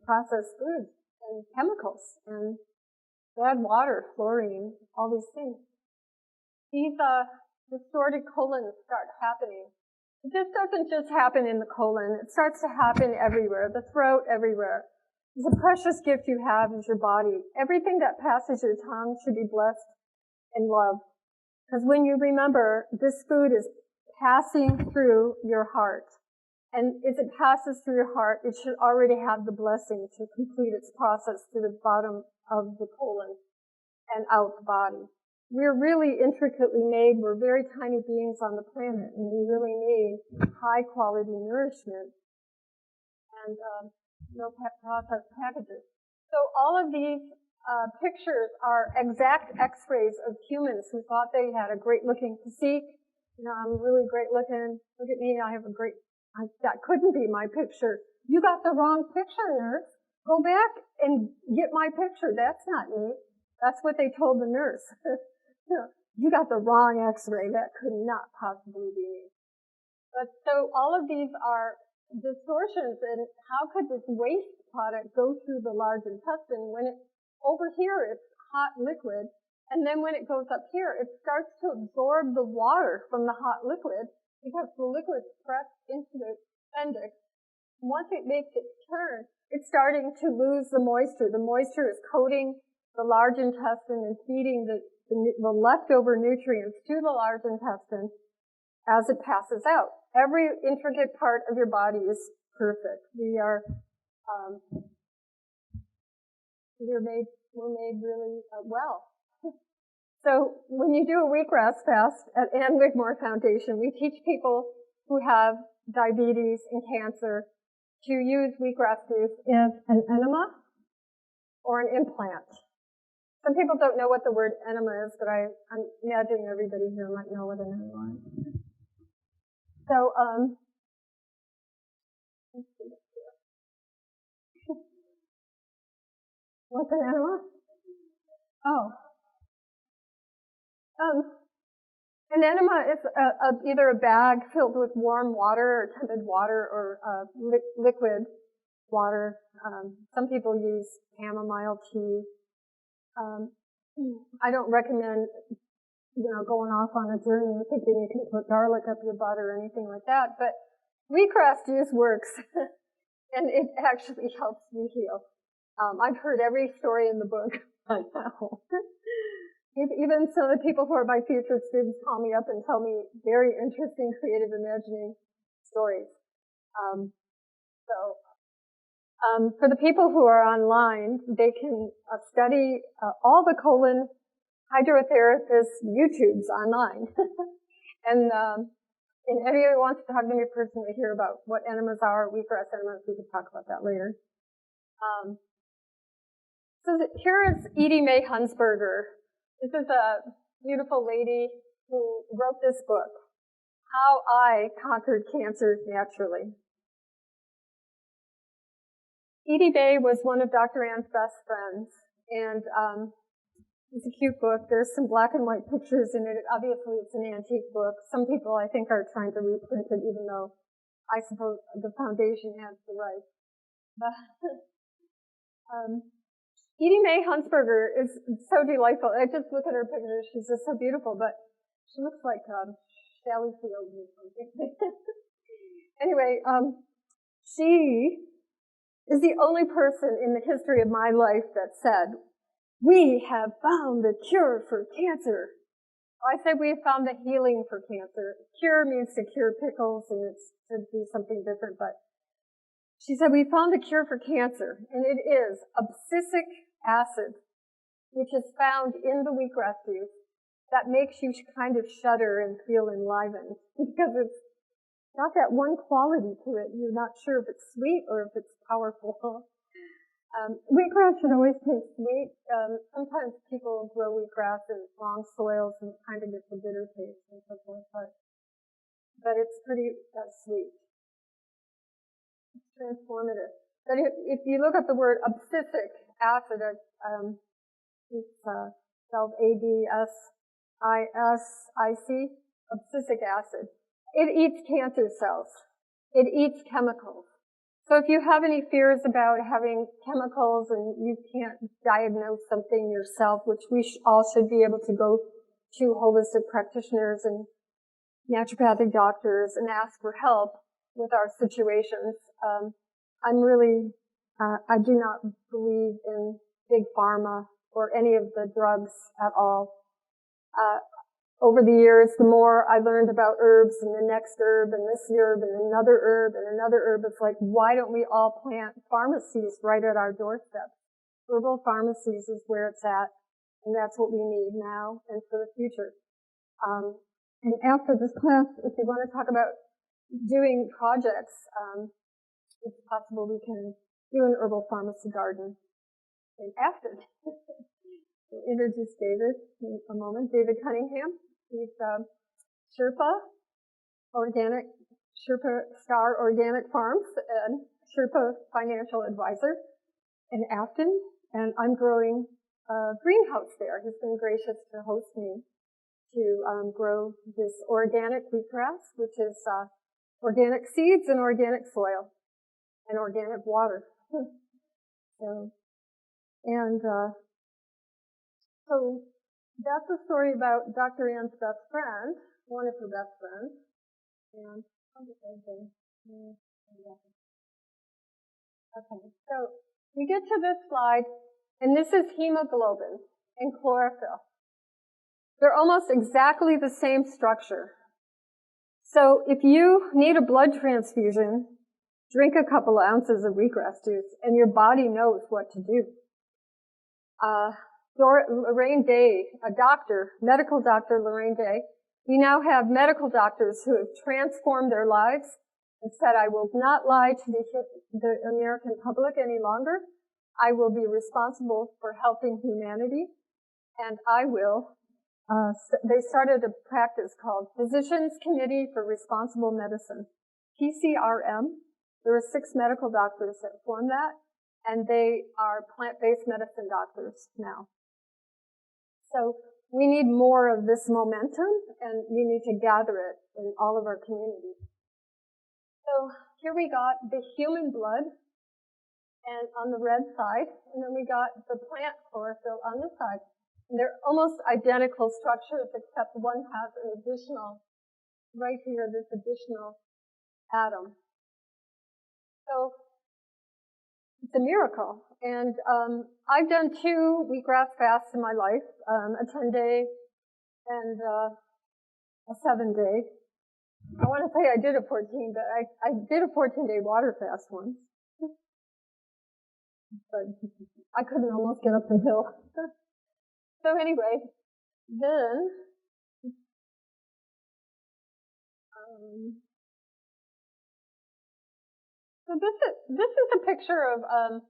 processed foods, and chemicals, and bad water, fluorine, all these things. These distorted colons start happening. This doesn't just happen in the colon. It starts to happen everywhere, the throat, everywhere. The precious gift you have is your body. Everything that passes your tongue should be blessed and loved. Because when you remember, this food is passing through your heart. And if it passes through your heart, it should already have the blessing to complete its process to the bottom of the colon and out the body. We're really intricately made. We're very tiny beings on the planet, and we really need high-quality nourishment and no processed packages. So all of these pictures are exact x-rays of humans who thought they had a great-looking physique. You know, I'm really great-looking. Look at me. I have a great... that couldn't be my picture. You got the wrong picture, nurse. Go back and get my picture. That's not me. That's what they told the nurse. You got the wrong x-ray. That could not possibly be me. But so all of these are distortions, and how could this waste product go through the large intestine when over here it's hot liquid, and then when it goes up here, it starts to absorb the water from the hot liquid because the liquid's pressed into the appendix. Once it makes its turn, it's starting to lose the moisture. The moisture is coating the large intestine and feeding the leftover nutrients to the large intestine as it passes out. Every intricate part of your body is perfect. We're made really well. So when you do a wheatgrass fast at Wigmore Foundation, we teach people who have diabetes and cancer to use wheatgrass juice as an enema or an implant. Some people don't know what the word enema is, but I'm imagining everybody here might know what an enema is. So What's an enema? Oh. An enema is either a bag filled with warm water or tepid water or liquid water. Some people use chamomile tea. I don't recommend, going off on a journey and thinking you can put garlic up your butt or anything like that. But wheatgrass juice works, and it actually helps me heal. I've heard every story in the book by now. Even some of the people who are my future students call me up and tell me very interesting, creative, imagining stories. For the people who are online, they can study all the colon hydrotherapist YouTubes online. And anybody who wants to talk to me personally here about what enemas are, wheatgrass enemas, we can talk about that later. So here is Edie Mae Hunsberger. This is a beautiful lady who wrote this book, How I Conquered Cancer Naturally. Edie Mae was one of Dr. Ann's best friends, and it's a cute book. There's some black and white pictures in it. Obviously, it's an antique book. Some people, I think, are trying to reprint it, even though I suppose the foundation has the right. But Edie Mae Hunsberger is so delightful. I just look at her picture. She's just so beautiful, but she looks like Sally Field or something. Anyway, she is the only person in the history of my life that said, "We have found the cure for cancer." I said we have found the healing for cancer. Cure means to cure pickles, and it's to do something different, but she said, "We found the cure for cancer," and it is abscisic acid, which is found in the wheatgrass juice, that makes you kind of shudder and feel enlivened, because it's got that one quality to it. You're not sure if it's sweet or if it's powerful. Wheatgrass should always taste sweet. Sometimes people grow wheatgrass in wrong soils and it kind of gets a bitter taste and so forth, but it's pretty sweet. It's transformative. But if you look up the word abscisic acid, it's spelled ABSISIC, abscisic acid. It eats cancer cells. It eats chemicals. So if you have any fears about having chemicals and you can't diagnose something yourself, which we all should be able to go to holistic practitioners and naturopathic doctors and ask for help with our situations, I do not believe in big pharma or any of the drugs at all. Over the years, the more I learned about herbs and the next herb and this herb and another herb and another herb, it's like, why don't we all plant pharmacies right at our doorstep? Herbal pharmacies is where it's at, and that's what we need now and for the future. And after this class, if you want to talk about doing projects, it's possible we can do an herbal pharmacy garden in Afton. We'll introduce David in a moment. David Cunningham. He's Sherpa Star Organic Farms and Sherpa Financial Advisor in Afton. And I'm growing a greenhouse there. He's been gracious to host me to grow this organic wheatgrass, which is organic seeds and organic soil and organic water. So that's a story about Dr. Ann's best friend, one of her best friends. And okay, so we get to this slide, and this is hemoglobin and chlorophyll. They're almost exactly the same structure. So if you need a blood transfusion, drink a couple ounces of wheatgrass juice, and your body knows what to do. Lorraine Day, a doctor, medical doctor Lorraine Day, we now have medical doctors who have transformed their lives and said, I will not lie to the American public any longer. I will be responsible for helping humanity, and I will. They started a practice called Physicians Committee for Responsible Medicine, PCRM. There were 6 medical doctors that formed that, and they are plant-based medicine doctors now. So we need more of this momentum, and we need to gather it in all of our communities. So here we got the human blood, and on the red side, and then we got the plant chlorophyll on this side. And they're almost identical structures, except one has an additional, right here, this additional atom. So it's a miracle. And I've done 2 wheatgrass fasts in my life, a 10-day and a 7-day. I want to say I did a 14, but I did a 14-day water fast once. But I couldn't almost get up the hill. So anyway, then so this is a picture of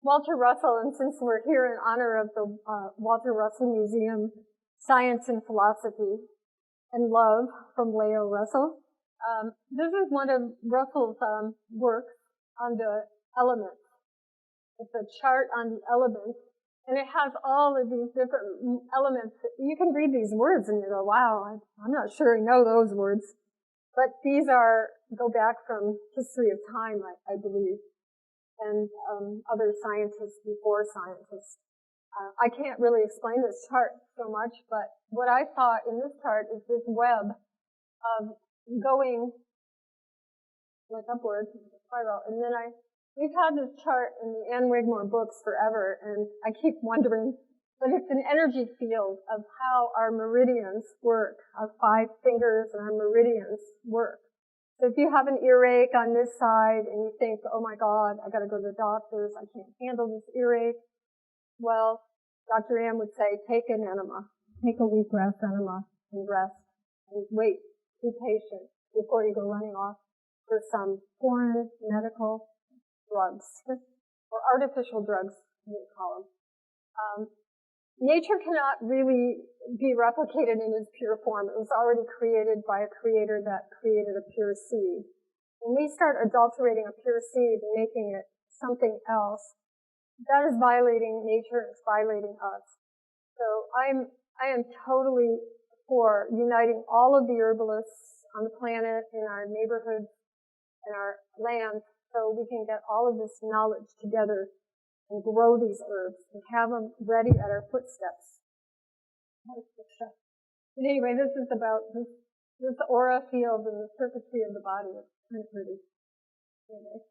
Walter Russell, and since we're here in honor of the Walter Russell Museum, Science and Philosophy and Love from Leo Russell. This is one of Russell's works on the elements. It's a chart on the elements, and it has all of these different elements. You can read these words and you go, wow, I'm not sure I know those words. But these go back from history of time, I believe, and other scientists before scientists. I can't really explain this chart so much, but what I saw in this chart is this web of going like upwards, spiral, and then we've had this chart in the Anne Wigmore books forever, and I keep wondering, but it's an energy field of how our meridians work, our 5 fingers and our meridians work. So if you have an earache on this side and you think, oh my God, I gotta go to the doctors, I can't handle this earache, well, Dr. Ann would say, take an enema, take a wheatgrass enema and rest, and wait, be patient before you go running off for some foreign medical drugs, or artificial drugs, we call them. Nature cannot really be replicated in its pure form. It was already created by a creator that created a pure seed. When we start adulterating a pure seed and making it something else, that is violating nature, it's violating us. So I am totally for uniting all of the herbalists on the planet, in our neighborhoods, in our lands, so we can get all of this knowledge together and grow these herbs and have them ready at our footsteps. But anyway, this is about this aura field and the circuitry of the body. It's kind of pretty. Anyway.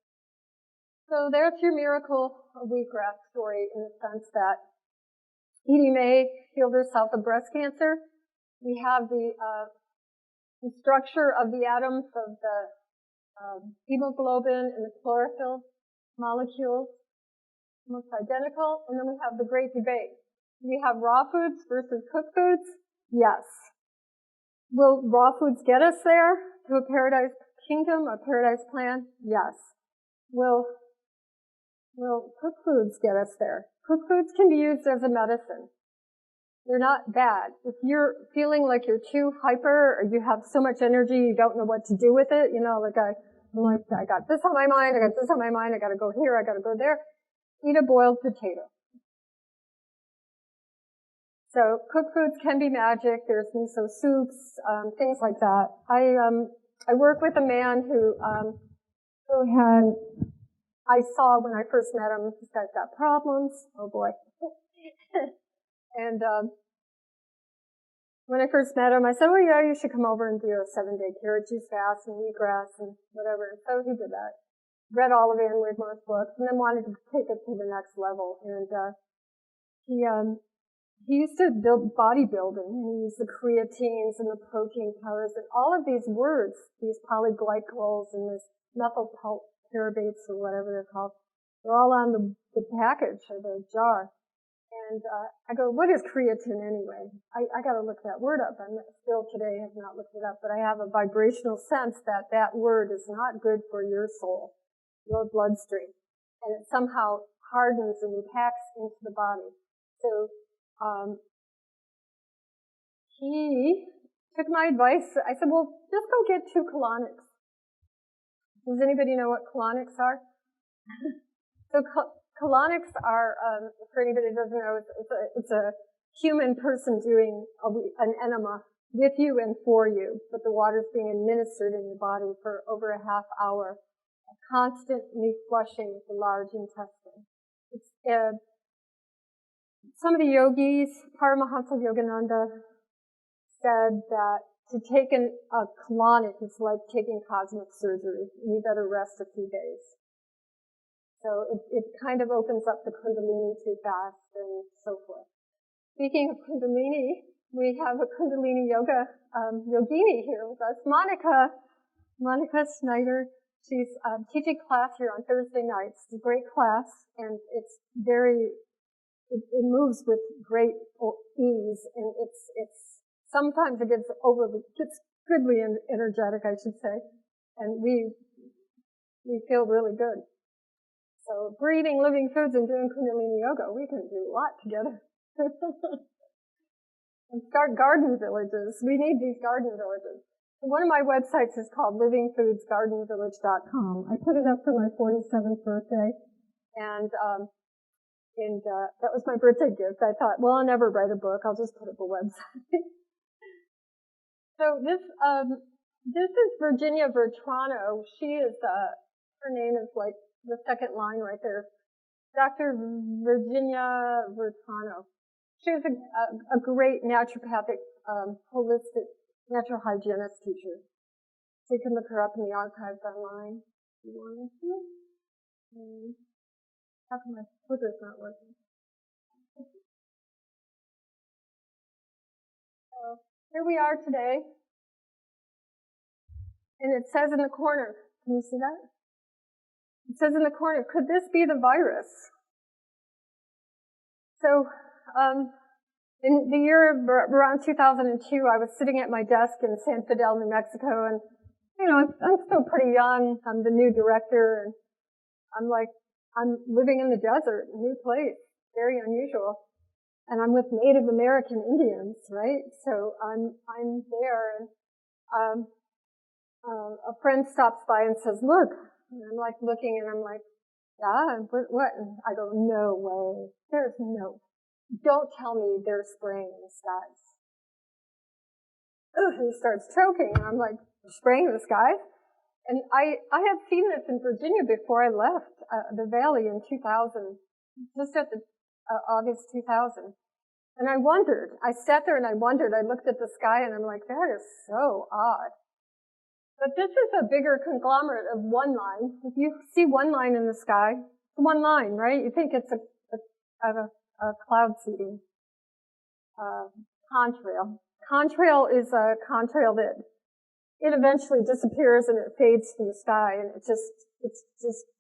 So there's your miracle wheatgrass story, in the sense that Edie Mae healed herself of breast cancer. We have the structure of the atoms of the hemoglobin and the chlorophyll molecules, almost identical. And then we have the great debate. We have raw foods versus cooked foods. Yes. Will raw foods get us there to a paradise kingdom, a paradise plan? Yes. Will cooked foods get us there? Cooked foods can be used as a medicine. They're not bad. If you're feeling like you're too hyper, or you have so much energy you don't know what to do with it, like I got this on my mind, I got this on my mind, I gotta go here, I gotta go there. Eat a boiled potato. So cooked foods can be magic. There's miso soups, things like that. I work with a man who I saw when I first met him, this guy's got problems. Oh boy. And when I first met him, I said, well, yeah, you should come over and do a 7-day carrot juice fast and wheatgrass and whatever. So he did that. Read all of Anne Wigmore's books, and then wanted to take it to the next level. And he used to build bodybuilding, and he used the creatines and the protein powders and all of these words, these polyglycols and this methyl parabates or whatever they're called. They're all on the package or the jar. And I go, what is creatine anyway? I got to look that word up. I still today have not looked it up, but I have a vibrational sense that that word is not good for your soul, your bloodstream, and it somehow hardens and packs into the body. So he took my advice. I said, well, just go get 2 colonics. Does anybody know what colonics are? So colonics are, for anybody who doesn't know, it's a human person doing an enema with you and for you, but the water's being administered in your body for over a half hour, constantly flushing the large intestine. It's, some of the yogis, Paramahansa Yogananda, said that to take a colonic is like taking cosmic surgery. You better rest a few days. So it kind of opens up the Kundalini too fast and so forth. Speaking of Kundalini, we have a Kundalini yoga Yogini here with us, Monica Snyder. She's teaching class here on Thursday nights. It's a great class, and it's it moves with great ease, and it's sometimes it gets goodly and energetic, I should say, and we feel really good. So breathing living foods and doing Kundalini yoga, we can do a lot together. And start garden villages. We need these garden villages. One of my websites is called livingfoodsgardenvillage.com. I put it up for my 47th birthday, and that was my birthday gift. I thought, well, I'll never write a book. I'll just put up a website. So this is Virginia Vertrano. She is her name is like the second line right there. Dr. Virginia Vertrano. She was a great naturopathic, holistic natural hygienist teacher. So you can look her up in the archives online if you wanted to. How come my clicker's not working? So here we are today. And it says in the corner, can you see that? It says in the corner, could this be the virus? So, in the year around 2002, I was sitting at my desk in San Fidel, New Mexico, and, you know, I'm still pretty young. I'm the new director, and I'm living in the desert, a new place, very unusual. And I'm with Native American Indians, right? So I'm there, and, a friend stops by and says, look, and I'm like looking, and I'm like, yeah, what? And I go, no way. There's no. Don't tell me they're spraying this, guys. Ugh, he starts choking, and I'm like, spraying this guy? And I had seen this in Virginia before I left the Valley in 2000, just at the August 2000. And I wondered. I sat there and I wondered. I looked at the sky, and I'm like, that is so odd. But this is a bigger conglomerate of one line. If you see one line in the sky, it's one line, right? You think it's a cloud seeding. Contrail. Contrail is a contrail that it eventually disappears and it fades from the sky, and it's just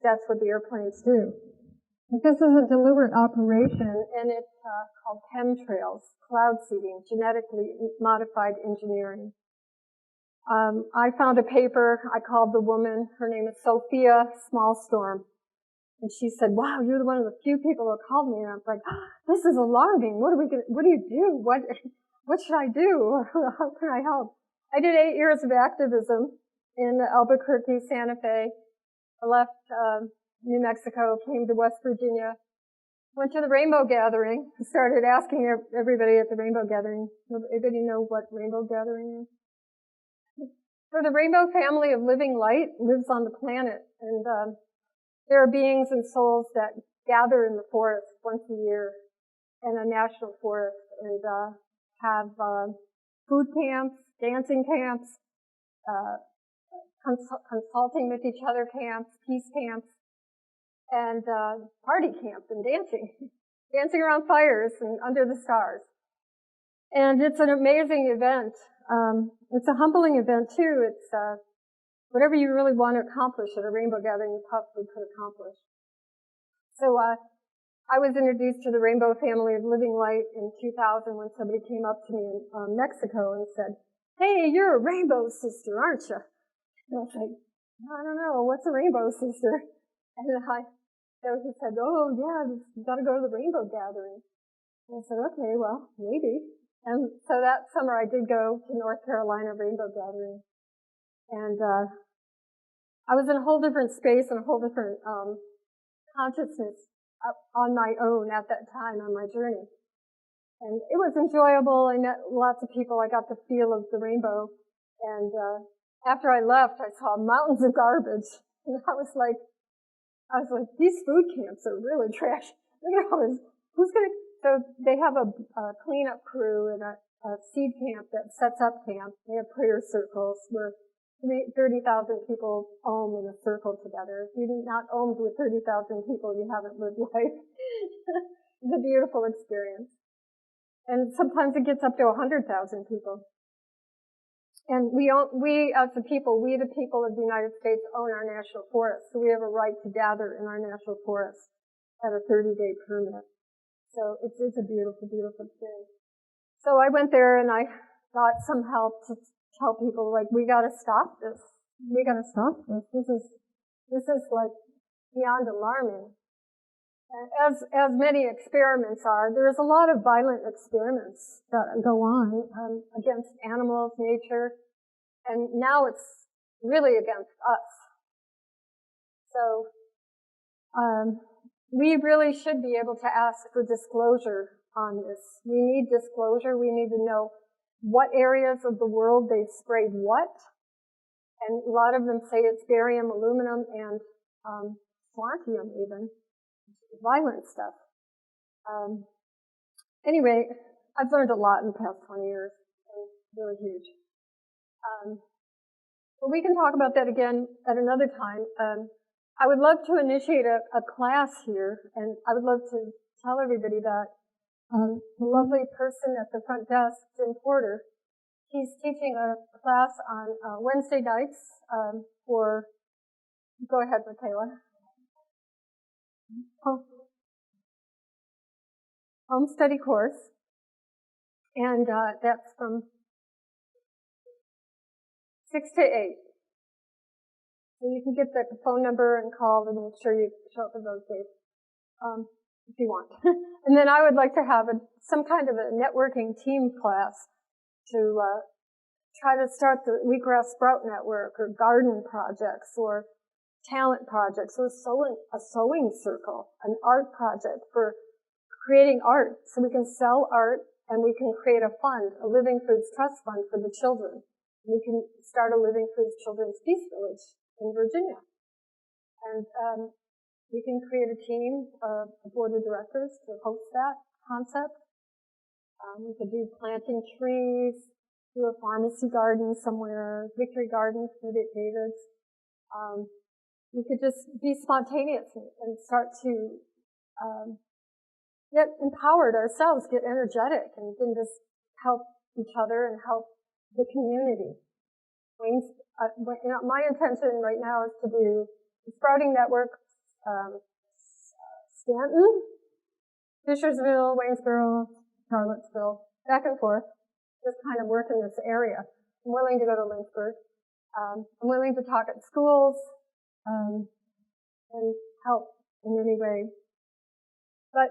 that's what the airplanes do. But this is a deliberate operation, and it's called chemtrails, cloud seeding, genetically modified engineering. I found a paper. I called the woman. Her name is Sophia Smallstorm. And she said, wow, you're one of the few people who called me. And I was like, oh, this is alarming. What do you do? What should I do? How can I help? I did 8 years of activism in Albuquerque, Santa Fe. I left New Mexico, came to West Virginia, went to the Rainbow Gathering, started asking everybody at the Rainbow Gathering. Anybody know what Rainbow Gathering is? So the rainbow family of living light lives on the planet, and there are beings and souls that gather in the forest once a year in a national forest and have food camps, dancing camps, consulting with each other camps, peace camps, and party camps and dancing around fires and under the stars. And it's an amazing event. It's a humbling event too. It's whatever you really want to accomplish at a rainbow gathering, you possibly could accomplish. So I was introduced to the Rainbow Family of Living Light in 2000 when somebody came up to me in Mexico and said, hey, you're a rainbow sister, aren't you? And I was like, I don't know, what's a rainbow sister? And so he said, oh yeah, you gotta go to the rainbow gathering. And I said, okay, well, maybe. And so that summer I did go to North Carolina Rainbow Gathering. And I was in a whole different space and a whole different consciousness. on my own at that time on my journey. And it was enjoyable. I met lots of people. I got the feel of the rainbow. And after I left, I saw mountains of garbage. And I was like, these food camps are really trash. Look at all this. So they have a cleanup crew and a seed camp that sets up camp. They have prayer circles where 30,000 people ohm in a circle together. If you're not ohmed with 30,000 people, you haven't lived life. It's a beautiful experience. And sometimes it gets up to 100,000 people. And we as the people of the United States own our national forest. So we have a right to gather in our national forest at a 30-day permit. So it's a beautiful, beautiful experience. So I went there and I got some help to tell people, like, we gotta stop this. We gotta stop this. This is like beyond alarming. And as many experiments are, there's a lot of violent experiments that go on against animals, nature, and now it's really against us. So we really should be able to ask for disclosure on this. We need disclosure. We need to know what areas of the world they sprayed what. And a lot of them say it's barium, aluminum, and strontium even. Violent stuff. Anyway, I've learned a lot in the past 20 years. It's really huge. But we can talk about that again at another time. I would love to initiate a class here, and I would love to tell everybody that the lovely person at the front desk, Jim Porter, he's teaching a class on Wednesday nights for, go ahead, Michaela. Home study course, and that's from 6 to 8. So you can get the phone number and call and make sure you show up for those days if you want. And then I would like to have some kind of a networking team class to try to start the Wheatgrass Sprout Network or garden projects or talent projects or a sewing circle, an art project for creating art so we can sell art and we can create a fund, a Living Foods Trust Fund for the children. We can start a Living Foods Children's Peace Village in Virginia. And we can create a team, a board of directors to host that concept. We could do planting trees, do a pharmacy garden somewhere, Victory Gardens, David's. We could just be spontaneous and start to get empowered ourselves, get energetic, and then just help each other and help the community. My intention right now is to do the Sprouting Network, Stanton, Fishersville, Waynesboro, Charlottesville, back and forth, just kind of work in this area. I'm willing to go to Lynchburg. I'm willing to talk at schools, and help in any way. But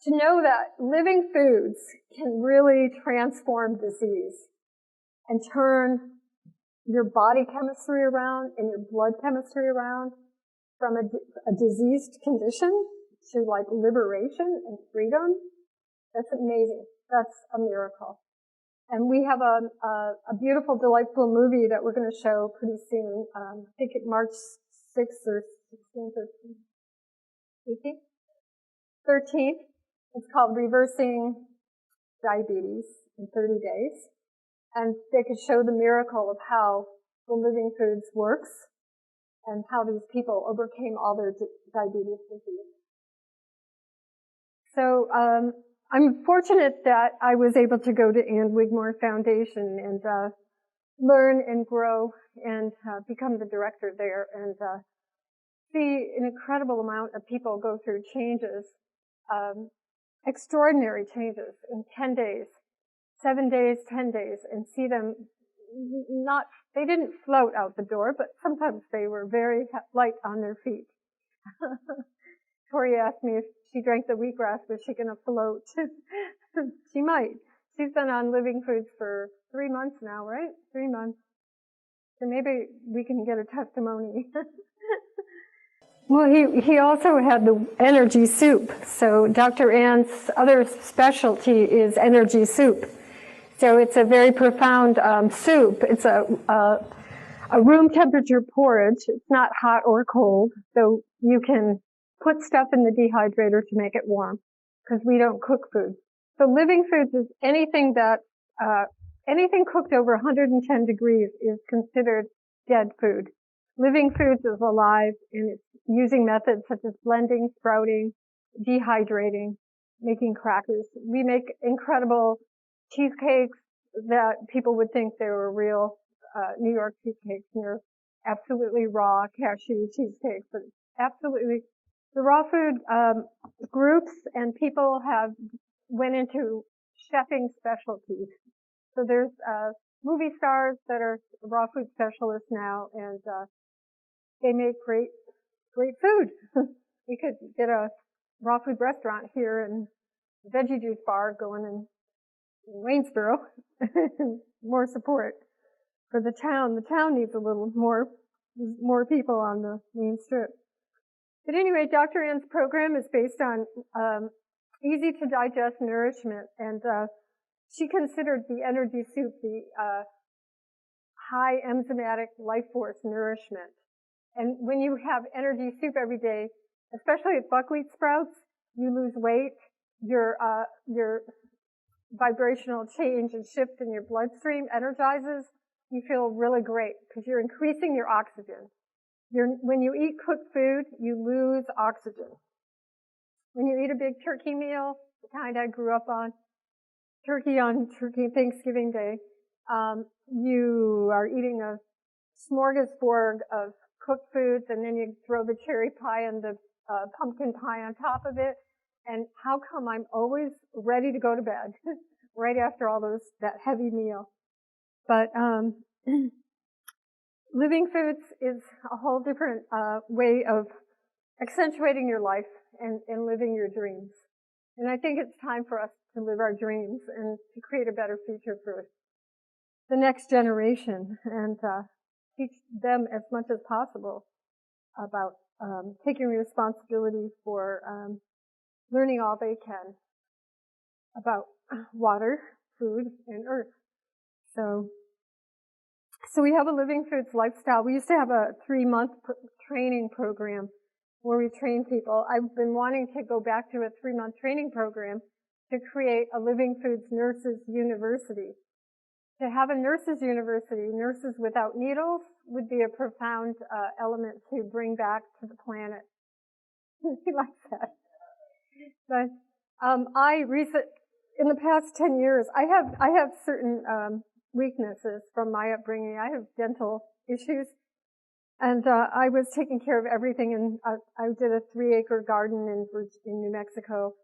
to know that living foods can really transform disease and turn your body chemistry around and your blood chemistry around from a diseased condition to like liberation and freedom, that's amazing. That's a miracle. And we have a beautiful, delightful movie that we're going to show pretty soon. I think it March 6th or 16th or 18th? 13th. It's called Reversing Diabetes in 30 Days. And they could show the miracle of how the Living Foods works and how these people overcame all their diabetes disease. So I'm fortunate that I was able to go to Wigmore Foundation and learn and grow and become the director there and see an incredible amount of people go through changes, extraordinary changes in 10 days, 7 days, 10 days, and see them they didn't float out the door, but sometimes they were very light on their feet. Tori asked me if she drank the wheatgrass, was she going to float? She might. She's been on Living Foods for 3 months now, right? 3 months. So maybe we can get a testimony. Well, he also had the energy soup. So Dr. Ann's other specialty is energy soup. So it's a very profound soup. It's a room temperature porridge. It's not hot or cold. So you can put stuff in the dehydrator to make it warm because we don't cook food. So living foods is anything that, anything cooked over 110 degrees is considered dead food. Living foods is alive, and it's using methods such as blending, sprouting, dehydrating, making crackers. We make incredible cheesecakes that people would think they were real New York cheesecakes, and they're absolutely raw cashew cheesecakes. But absolutely, the raw food groups and people have went into chefing specialties. So there's movie stars that are raw food specialists now, and they make great food. We could get a raw food restaurant here and a veggie juice bar going in Waynesboro. More support for the town. The town needs a little more people on the main strip. But anyway, Dr. Ann's program is based on easy to digest nourishment, and she considered the energy soup the high enzymatic life force nourishment. And when you have energy soup every day, especially with buckwheat sprouts, you lose weight, your vibrational change and shift in your bloodstream energizes, you feel really great because you're increasing your oxygen. When you eat cooked food, you lose oxygen. When you eat a big turkey meal, the kind I grew up on Thanksgiving Day, you are eating a smorgasbord of cooked foods, and then you throw the cherry pie and the pumpkin pie on top of it. And how come I'm always ready to go to bed right after all that heavy meal? But living foods is a whole different way of accentuating your life and living your dreams. And I think it's time for us to live our dreams and to create a better future for the next generation, and teach them as much as possible about taking responsibility for learning all they can about water, food, and earth. So we have a living foods lifestyle. We used to have a 3-month training program where we train people. I've been wanting to go back to a 3-month training program to create a living foods nurses university. To have a nurses university, nurses without needles, would be a profound element to bring back to the planet. He likes that. But in the past 10 years, I have certain weaknesses from my upbringing. I have dental issues, and I was taking care of everything. And I did a 3-acre garden in New Mexico.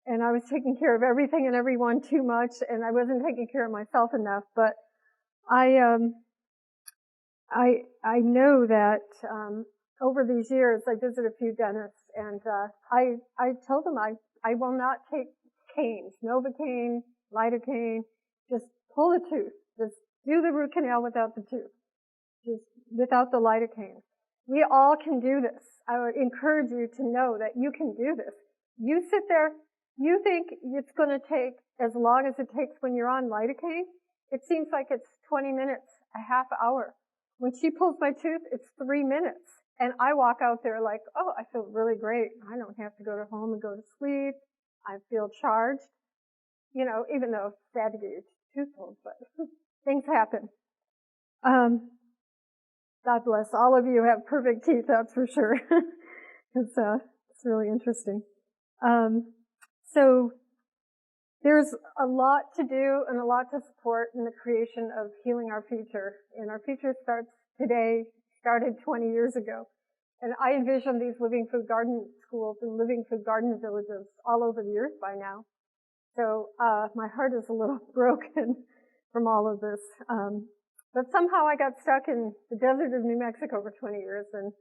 And I was taking care of everything and everyone too much, and I wasn't taking care of myself enough. But I know that over these years, I visited a few dentists, and I told them I will not take canes, Novocaine, lidocaine. Just pull the tooth. Just do the root canal without the tooth, just without the lidocaine. We all can do this. I would encourage you to know that you can do this. You sit there. You think it's going to take as long as it takes when you're on lidocaine? It seems like it's 20 minutes, a half hour. When she pulls my tooth, it's 3 minutes. And I walk out there like, oh, I feel really great. I don't have to go to home and go to sleep. I feel charged. You know, even though it's sad to get your tooth pulled, but things happen. God bless. All of you have perfect teeth, that's for sure. It's really interesting. So there's a lot to do and a lot to support in the creation of healing our future. And our future starts today, started 20 years ago. And I envision these living food garden schools and living food garden villages all over the earth by now. So my heart is a little broken from all of this. But somehow I got stuck in the desert of New Mexico for 20 years, and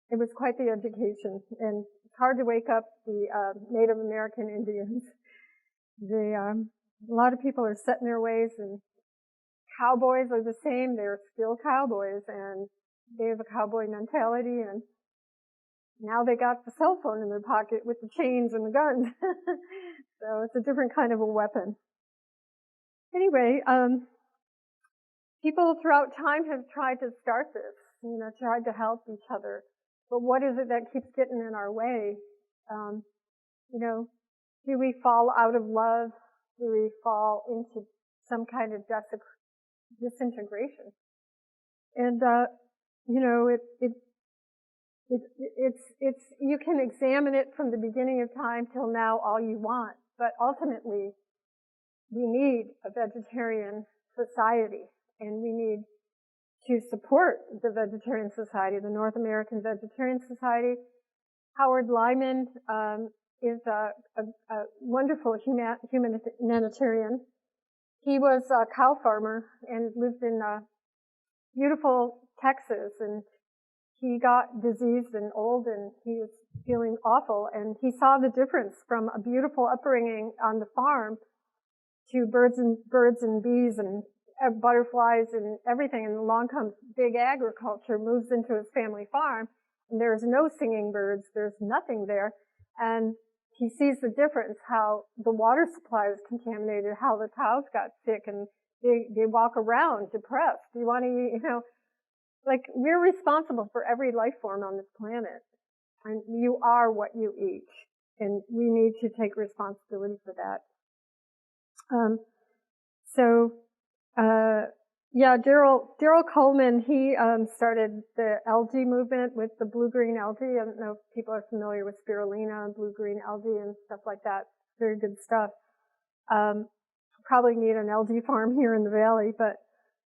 it was quite the education. And it's hard to wake up the Native American Indians. A lot of people are set in their ways, and cowboys are the same. They're still cowboys, and they have a cowboy mentality, and Now they got the cell phone in their pocket with the chains and the guns. So it's a different kind of a weapon. Anyway, people throughout time have tried to start this, tried to help each other. But what is it that keeps getting in our way? Do we fall out of love? Do we fall into some kind of disintegration? And, it's, you can examine it from the beginning of time till now all you want, but ultimately we need a vegetarian society, and we need to support the vegetarian society, the North American Vegetarian Society. Howard Lyman is a wonderful humanitarian. He was a cow farmer and lived in beautiful Texas, and he got diseased and old, and he was feeling awful, and he saw the difference from a beautiful upbringing on the farm to birds and bees and butterflies and everything, and along comes big agriculture, moves into his family farm, and there's no singing birds, there's nothing there, and he sees the difference, how the water supply is contaminated, how the cows got sick, and they walk around depressed. You want to, we're responsible for every life form on this planet, and you are what you eat, and we need to take responsibility for that. Daryl Coleman, he started the algae movement with the blue-green algae. I don't know if people are familiar with spirulina and blue-green algae and stuff like that. Very good stuff. Probably need an algae farm here in the valley, but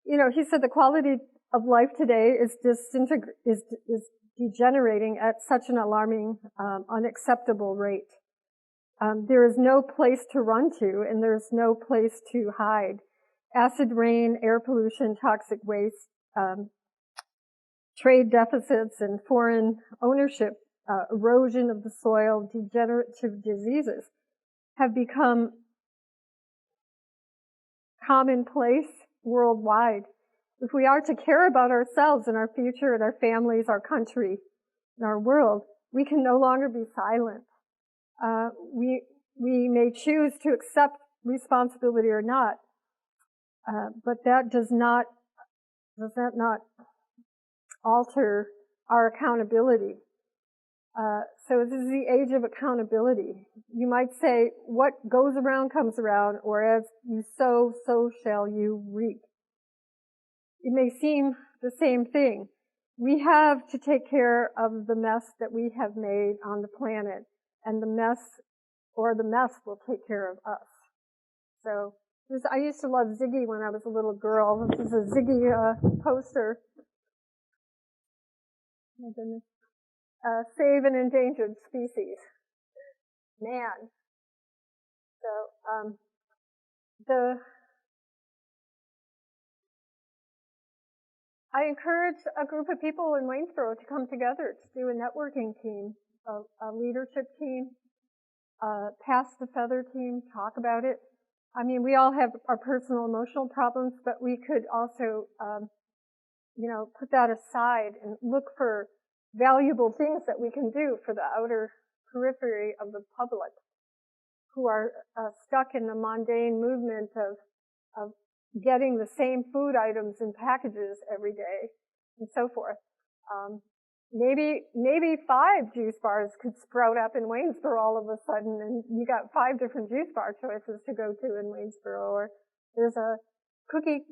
he said the quality of life today is degenerating at such an alarming, unacceptable rate. There is no place to run to, and there's no place to hide. Acid rain, air pollution, toxic waste, trade deficits, and foreign ownership, erosion of the soil, degenerative diseases have become commonplace worldwide. If we are to care about ourselves and our future and our families, our country, and our world, we can no longer be silent. We may choose to accept responsibility or not, but that does not alter our accountability. So this is the age of accountability. You might say, what goes around comes around, or as you sow, so shall you reap. It may seem the same thing. We have to take care of the mess that we have made on the planet, and the mess will take care of us. So I used to love Ziggy when I was a little girl. This is a Ziggy poster. Oh my goodness. Save an endangered species. Man. So, I encourage a group of people in Waynesboro to come together to do a networking team, a leadership team, pass the feather team, talk about it. I mean, we all have our personal emotional problems, but we could also, put that aside and look for valuable things that we can do for the outer periphery of the public who are stuck in the mundane movement of getting the same food items in packages every day and so forth. Maybe 5 juice bars could sprout up in Waynesboro all of a sudden, and you got 5 different juice bar choices to go to in Waynesboro. Or there's a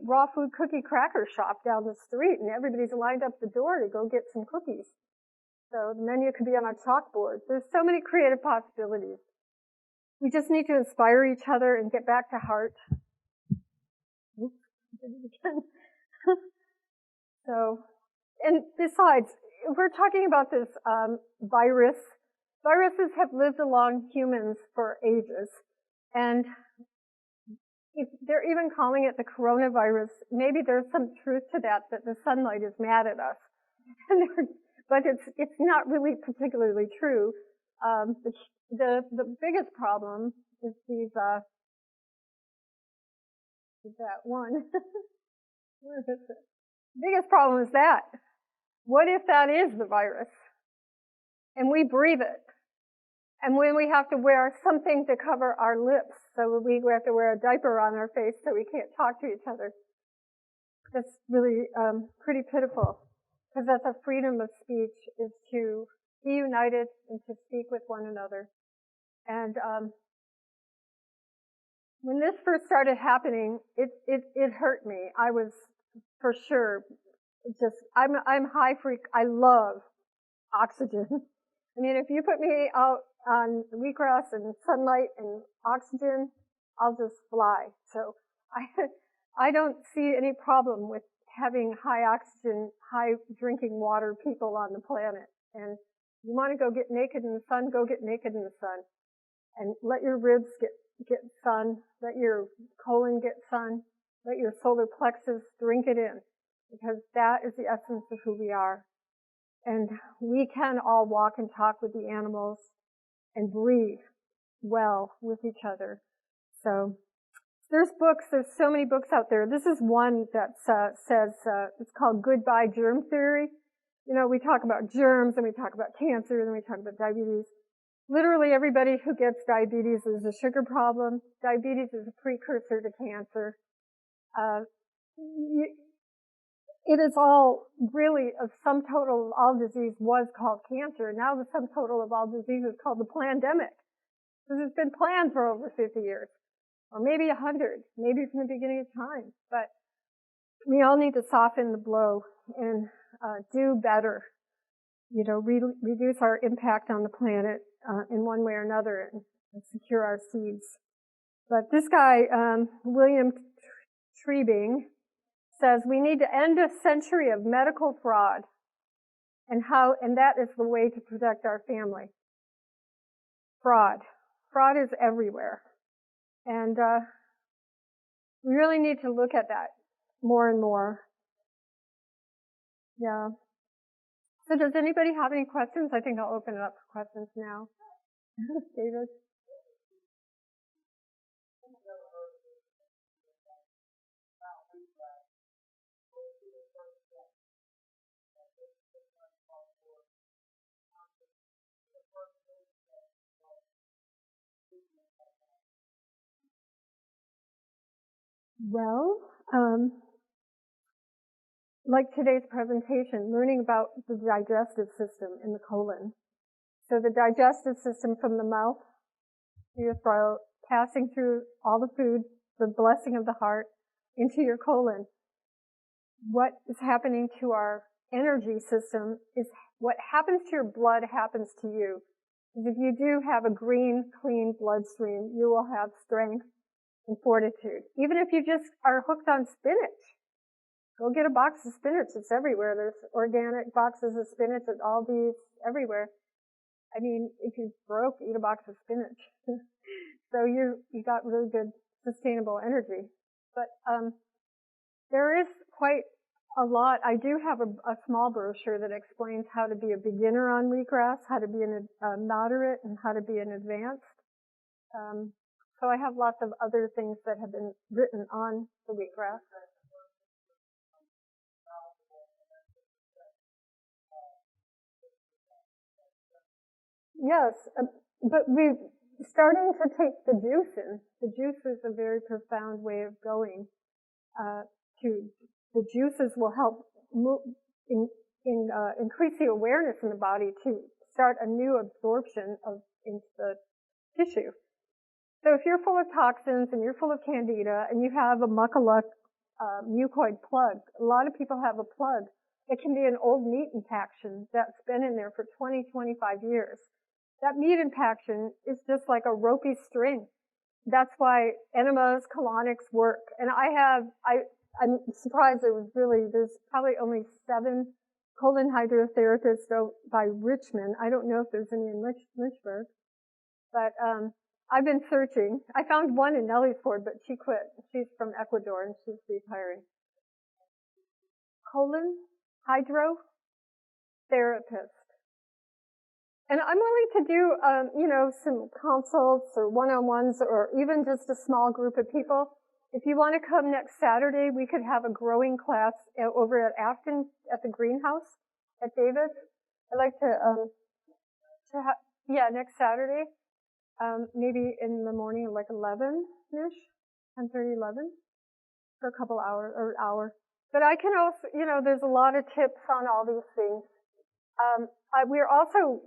raw food cookie cracker shop down the street, and everybody's lined up the door to go get some cookies. So the menu could be on a chalkboard. There's so many creative possibilities. We just need to inspire each other and get back to heart. Oops, I did it again. So, and besides, we're talking about this virus. Viruses have lived along humans for ages, and if they're even calling it the coronavirus, maybe there's some truth to that the sunlight is mad at us. But it's not really particularly true. The biggest problem is is that one. Where is it? The biggest problem is that. What if that is the virus? and we breathe it. And when we have to wear something to cover our lips, so we have to wear a diaper on our face so we can't talk to each other, that's really pretty pitiful. Because that's a freedom of speech, is to be united and to speak with one another. And when this first started happening, it hurt me. I was for sure I'm high freak. I love oxygen. I mean, if you put me out on wheatgrass and sunlight and oxygen, I'll just fly. So I don't see any problem with having high oxygen, high drinking water people on the planet. And you want to go get naked in the sun, go get naked in the sun. And let your ribs get sun, let your colon get sun, let your solar plexus drink it in. Because that is the essence of who we are. And we can all walk and talk with the animals and breathe well with each other. So there's books, there's so many books out there. This is one that says, it's called Goodbye Germ Theory. You know, we talk about germs and we talk about cancer and we talk about diabetes. Literally everybody who gets diabetes is a sugar problem. Diabetes is a precursor to cancer. It is all really a sum total of all disease was called cancer. And now the sum total of all disease is called the plandemic. This has been planned for over 50 years. Or maybe 100, maybe from the beginning of time. But we all need to soften the blow and do better. You know, reduce our impact on the planet in one way or another and secure our seeds. But this guy, William Treebing, says we need to end a century of medical fraud, and that is the way to protect our family. Fraud is everywhere, and we really need to look at that more and more. Yeah. So does anybody have any questions? I think I'll open it up for questions now. David? Well, like today's presentation, learning about the digestive system in the colon. So the digestive system from the mouth to your throat, passing through all the food, the blessing of the heart, into your colon. What is happening to our energy system is what happens to your blood happens to you. Because if you do have a green, clean bloodstream, you will have strength and fortitude. Even if you just are hooked on spinach, go get a box of spinach. It's everywhere. There's organic boxes of spinach at Aldi's, everywhere. I mean, if you're broke, eat a box of spinach. So you got really good sustainable energy. But there is quite a lot. I do have a small brochure that explains how to be a beginner on wheatgrass, how to be a moderate, and how to be an advanced. So I have lots of other things that have been written on the wheatgrass. Yes, but we're starting to take the juice in. The juice is a very profound way of going. The juices will help increase the awareness in the body to start a new absorption into the tissue. So if you're full of toxins and you're full of candida and you have a muckaluk mucoid plug, a lot of people have a plug. It can be an old meat impaction that's been in there for 20, 25 years. That meat impaction is just like a ropey string. That's why enemas, colonics work. And I'm surprised there's probably only 7 colon hydrotherapists by Richmond. I don't know if there's any in Lynchburg. But I've been searching. I found one in Nelliesford, but she quit. She's from Ecuador and she's retiring. Colon hydrotherapist. And I'm willing to do, some consults or one-on-ones or even just a small group of people. If you want to come next Saturday, we could have a growing class over at Afton at the greenhouse at Davis. I'd like to, Next Saturday, maybe in the morning, like 11-ish, 10:30, 11, for a couple hours, or hour. But I can also, there's a lot of tips on all these things. We're also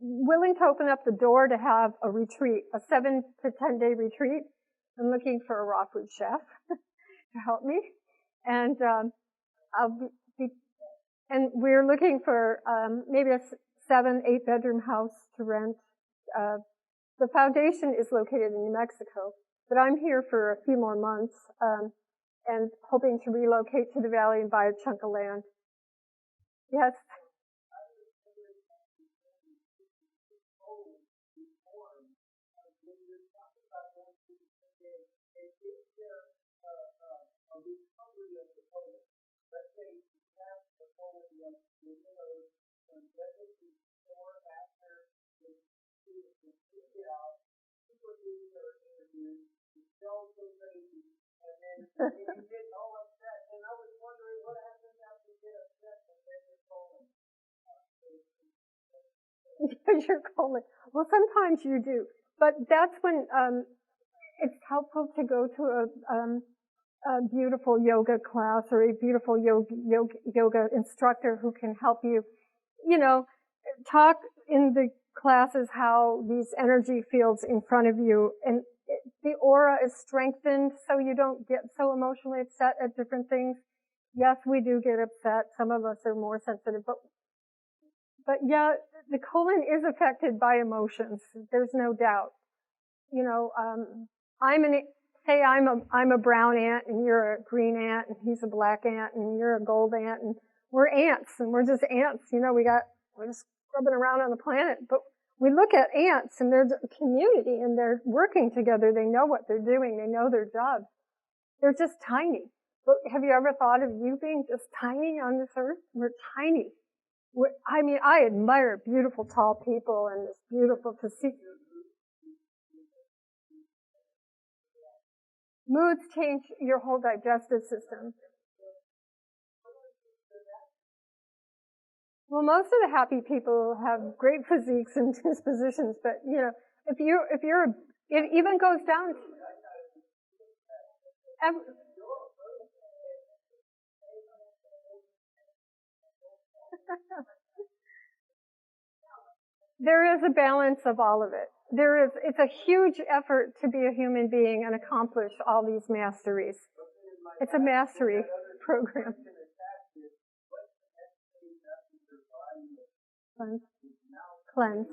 willing to open up the door to have a retreat, a 7 to 10 day retreat. I'm looking for a raw food chef to help me, and and we're looking for maybe a 7-8 bedroom house to rent. The foundation is located in New Mexico, but I'm here for a few more months and hoping to relocate to the valley and buy a chunk of land. Yes. You're colon. Well, sometimes you do, but that's when it's helpful to go to a beautiful yoga class or a beautiful yoga instructor who can help you, talk in the classes how these energy fields in front of you, and the aura is strengthened so you don't get so emotionally upset at different things. Yes, we do get upset. Some of us are more sensitive, but yeah, the colon is affected by emotions. There's no doubt. I'm a brown ant and you're a green ant and he's a black ant and you're a gold ant and we're ants and we're just ants. We're just scrubbing around on the planet. But we look at ants and they're a community and they're working together. They know what they're doing. They know their jobs. They're just tiny. But have you ever thought of you being just tiny on this earth? We're tiny. I admire beautiful tall people and this beautiful physique. Moods change your whole digestive system. Well, most of the happy people have great physiques and dispositions, but it even goes down. There is a balance of all of it. It's a huge effort to be a human being and accomplish all these masteries. It's a mastery program. Cleanse.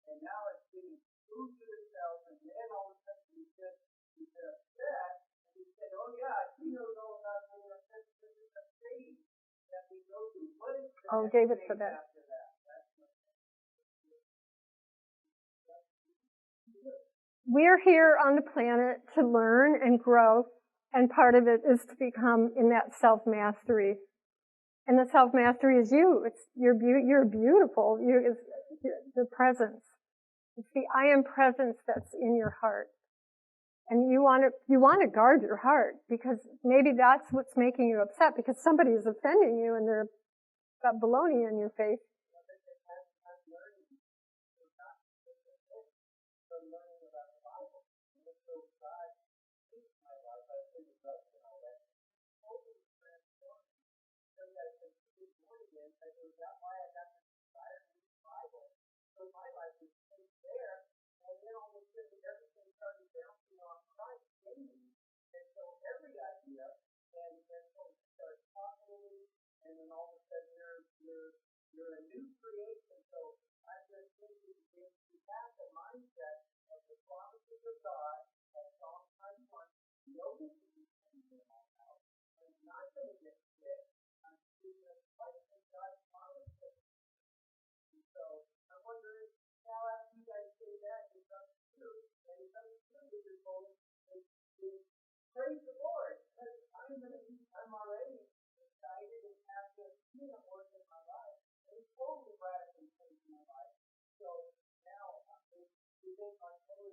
And now it's getting food to itself, and then all of a sudden you get upset, and you say, oh yeah, she knows all about being upset. This is a stage that we go through. What is the David for that. After that? We're here on the planet to learn and grow, and part of it is to become in that self-mastery. And the self-mastery is you. You're beautiful. It's the presence. It's the I am presence that's in your heart. And you want to guard your heart, because maybe that's what's making you upset, because somebody is offending you and they're got baloney in your face. And then all of a sudden you're a new creation. So I'm just thinking if you have the mindset of the promises of God, as Psalm 91, know that you can do it all out. I'm not going to get sick. I'm doing the fight that God promises. And so I'm wondering how after you guys say that, it comes true, and it comes true with your goal to praise the Lord, because I'm already excited and happy and seeing it work in my life. It's totally radically changed my life. So now, within my total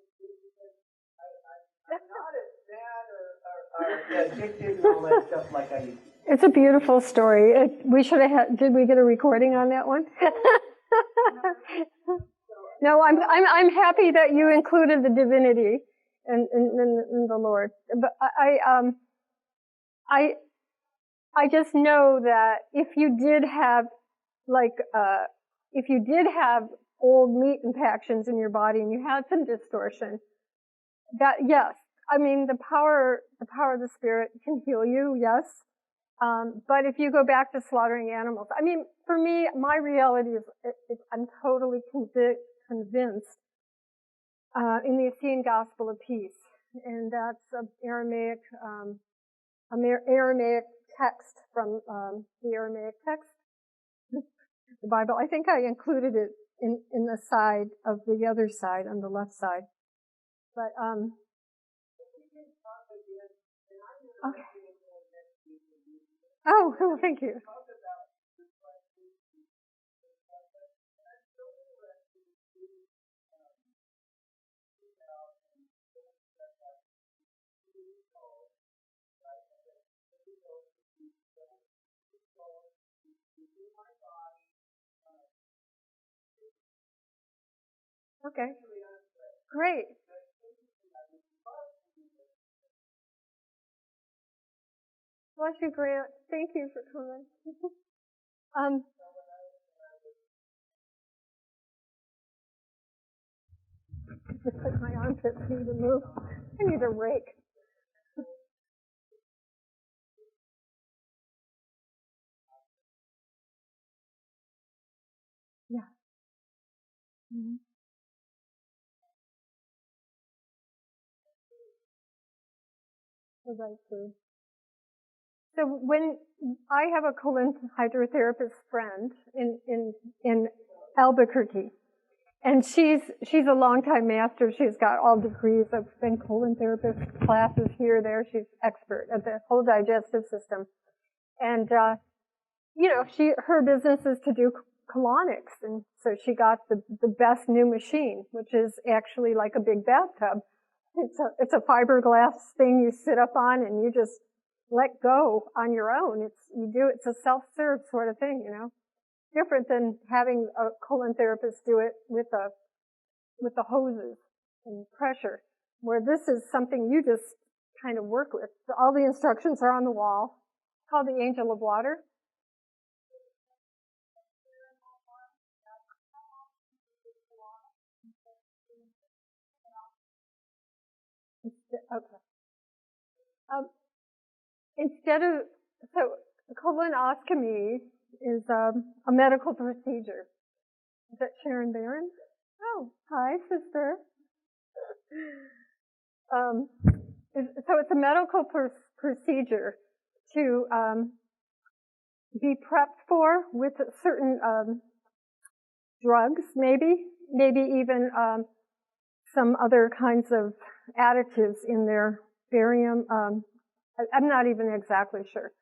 addicted and all that stuff like I used to. It's a beautiful story. We should have had, did we get a recording on that one? No, I'm happy that you included the divinity in the Lord. But I just know that if you did have old meat impactions in your body and you had some distortion, that yes, I mean the power of the Spirit can heal you, yes. But if you go back to slaughtering animals, I mean, for me, my reality is I'm totally convinced in the Essene Gospel of Peace, and that's an Aramaic text from the Aramaic text, the Bible. I think I included it in the side of the other side, on the left side. But okay. Oh, well, thank you. Okay. Great. Bless you, Grant. Thank you for coming. Because my armpits need to move. I need a rake. Yeah. Mm-hmm. The right food. So when I have a colon hydrotherapist friend in Albuquerque, and she's a longtime master. She's got all degrees of been colon therapist classes here, there. She's expert at the whole digestive system. And her business is to do colonics, and so she got the best new machine, which is actually like a big bathtub. It's a fiberglass thing you sit up on and you just let go on your own. It's a self-serve sort of thing, different than having a colon therapist do it with the hoses and pressure, where this is something you just kind of work with. So all the instructions are on the wall. It's called the Angel of Water. Okay. Colonoscopy is a medical procedure. Is that Sharon Barron? Oh, hi, sister. So it's a medical procedure to be prepped for with certain drugs, maybe even some other kinds of additives in there, barium. I'm not even exactly sure.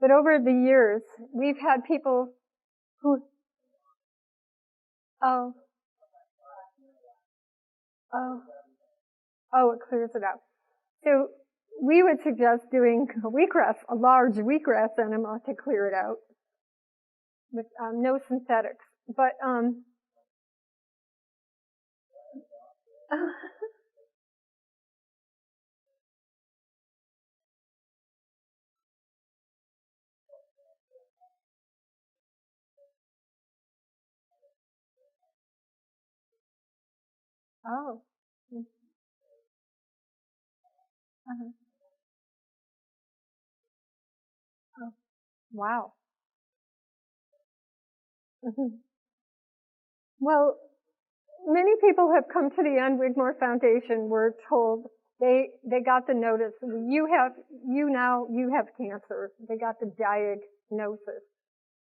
But over the years, we've had people who, it clears it out. So we would suggest doing a large wheatgrass enema to clear it out with no synthetics. But oh. Uh-huh. Oh, wow. Mm-hmm. Well, many people have come to the Wigmore Foundation. We're told they got the notice. You have cancer. They got the diagnosis.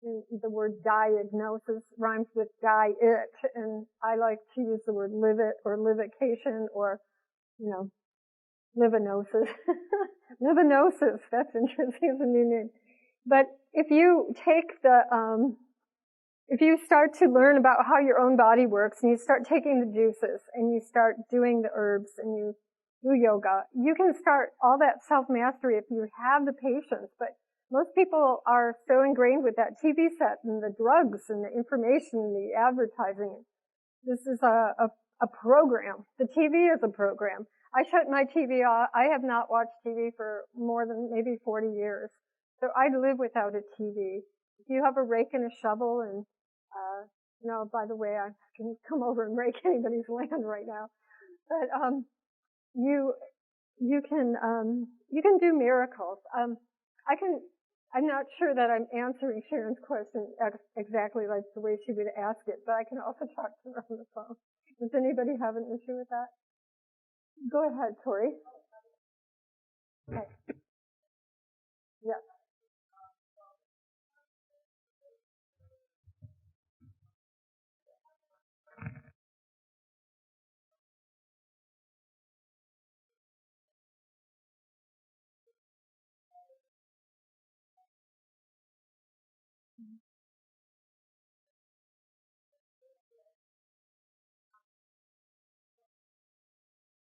The word diagnosis rhymes with die it, and I like to use the word live it or livication or, livanosis. Livanosis, that's interesting as a new name. But if you if you start to learn about how your own body works and you start taking the juices and you start doing the herbs and you do yoga. You can start all that self-mastery if you have the patience, but most people are so ingrained with that TV set and the drugs and the information and the advertising. This is a program. The TV is a program. I shut my TV off. I have not watched TV for more than maybe 40 years. So I live without a TV. If you have a rake and a shovel and, by the way, I can come over and rake anybody's land right now. But, you can do miracles. I'm not sure that I'm answering Sharon's question exactly like the way she would ask it, but I can also talk to her on the phone. Does anybody have an issue with that? Go ahead, Tori. Okay. Yeah.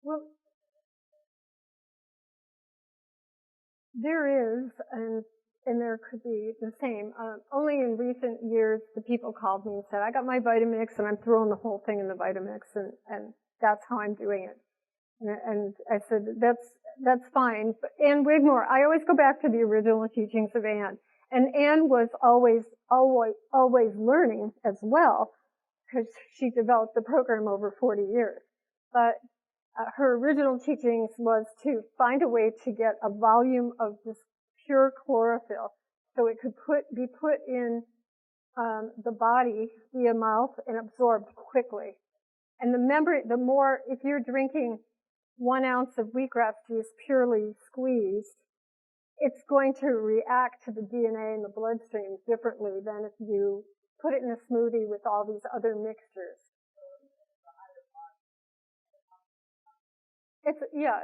Well, there is, and there could be the same. Only in recent years, the people called me and said, I got my Vitamix and I'm throwing the whole thing in the Vitamix, and that's how I'm doing it. And I said, that's fine. But Anne Wigmore, I always go back to the original teachings of Anne. And Anne was always learning as well, because she developed the program over 40 years. But her original teachings was to find a way to get a volume of this pure chlorophyll so it could be put in the body via mouth and absorbed quickly. And the more, if you're drinking 1 ounce of wheatgrass juice purely squeezed, it's going to react to the DNA in the bloodstream differently than if you put it in a smoothie with all these other mixtures. Yeah.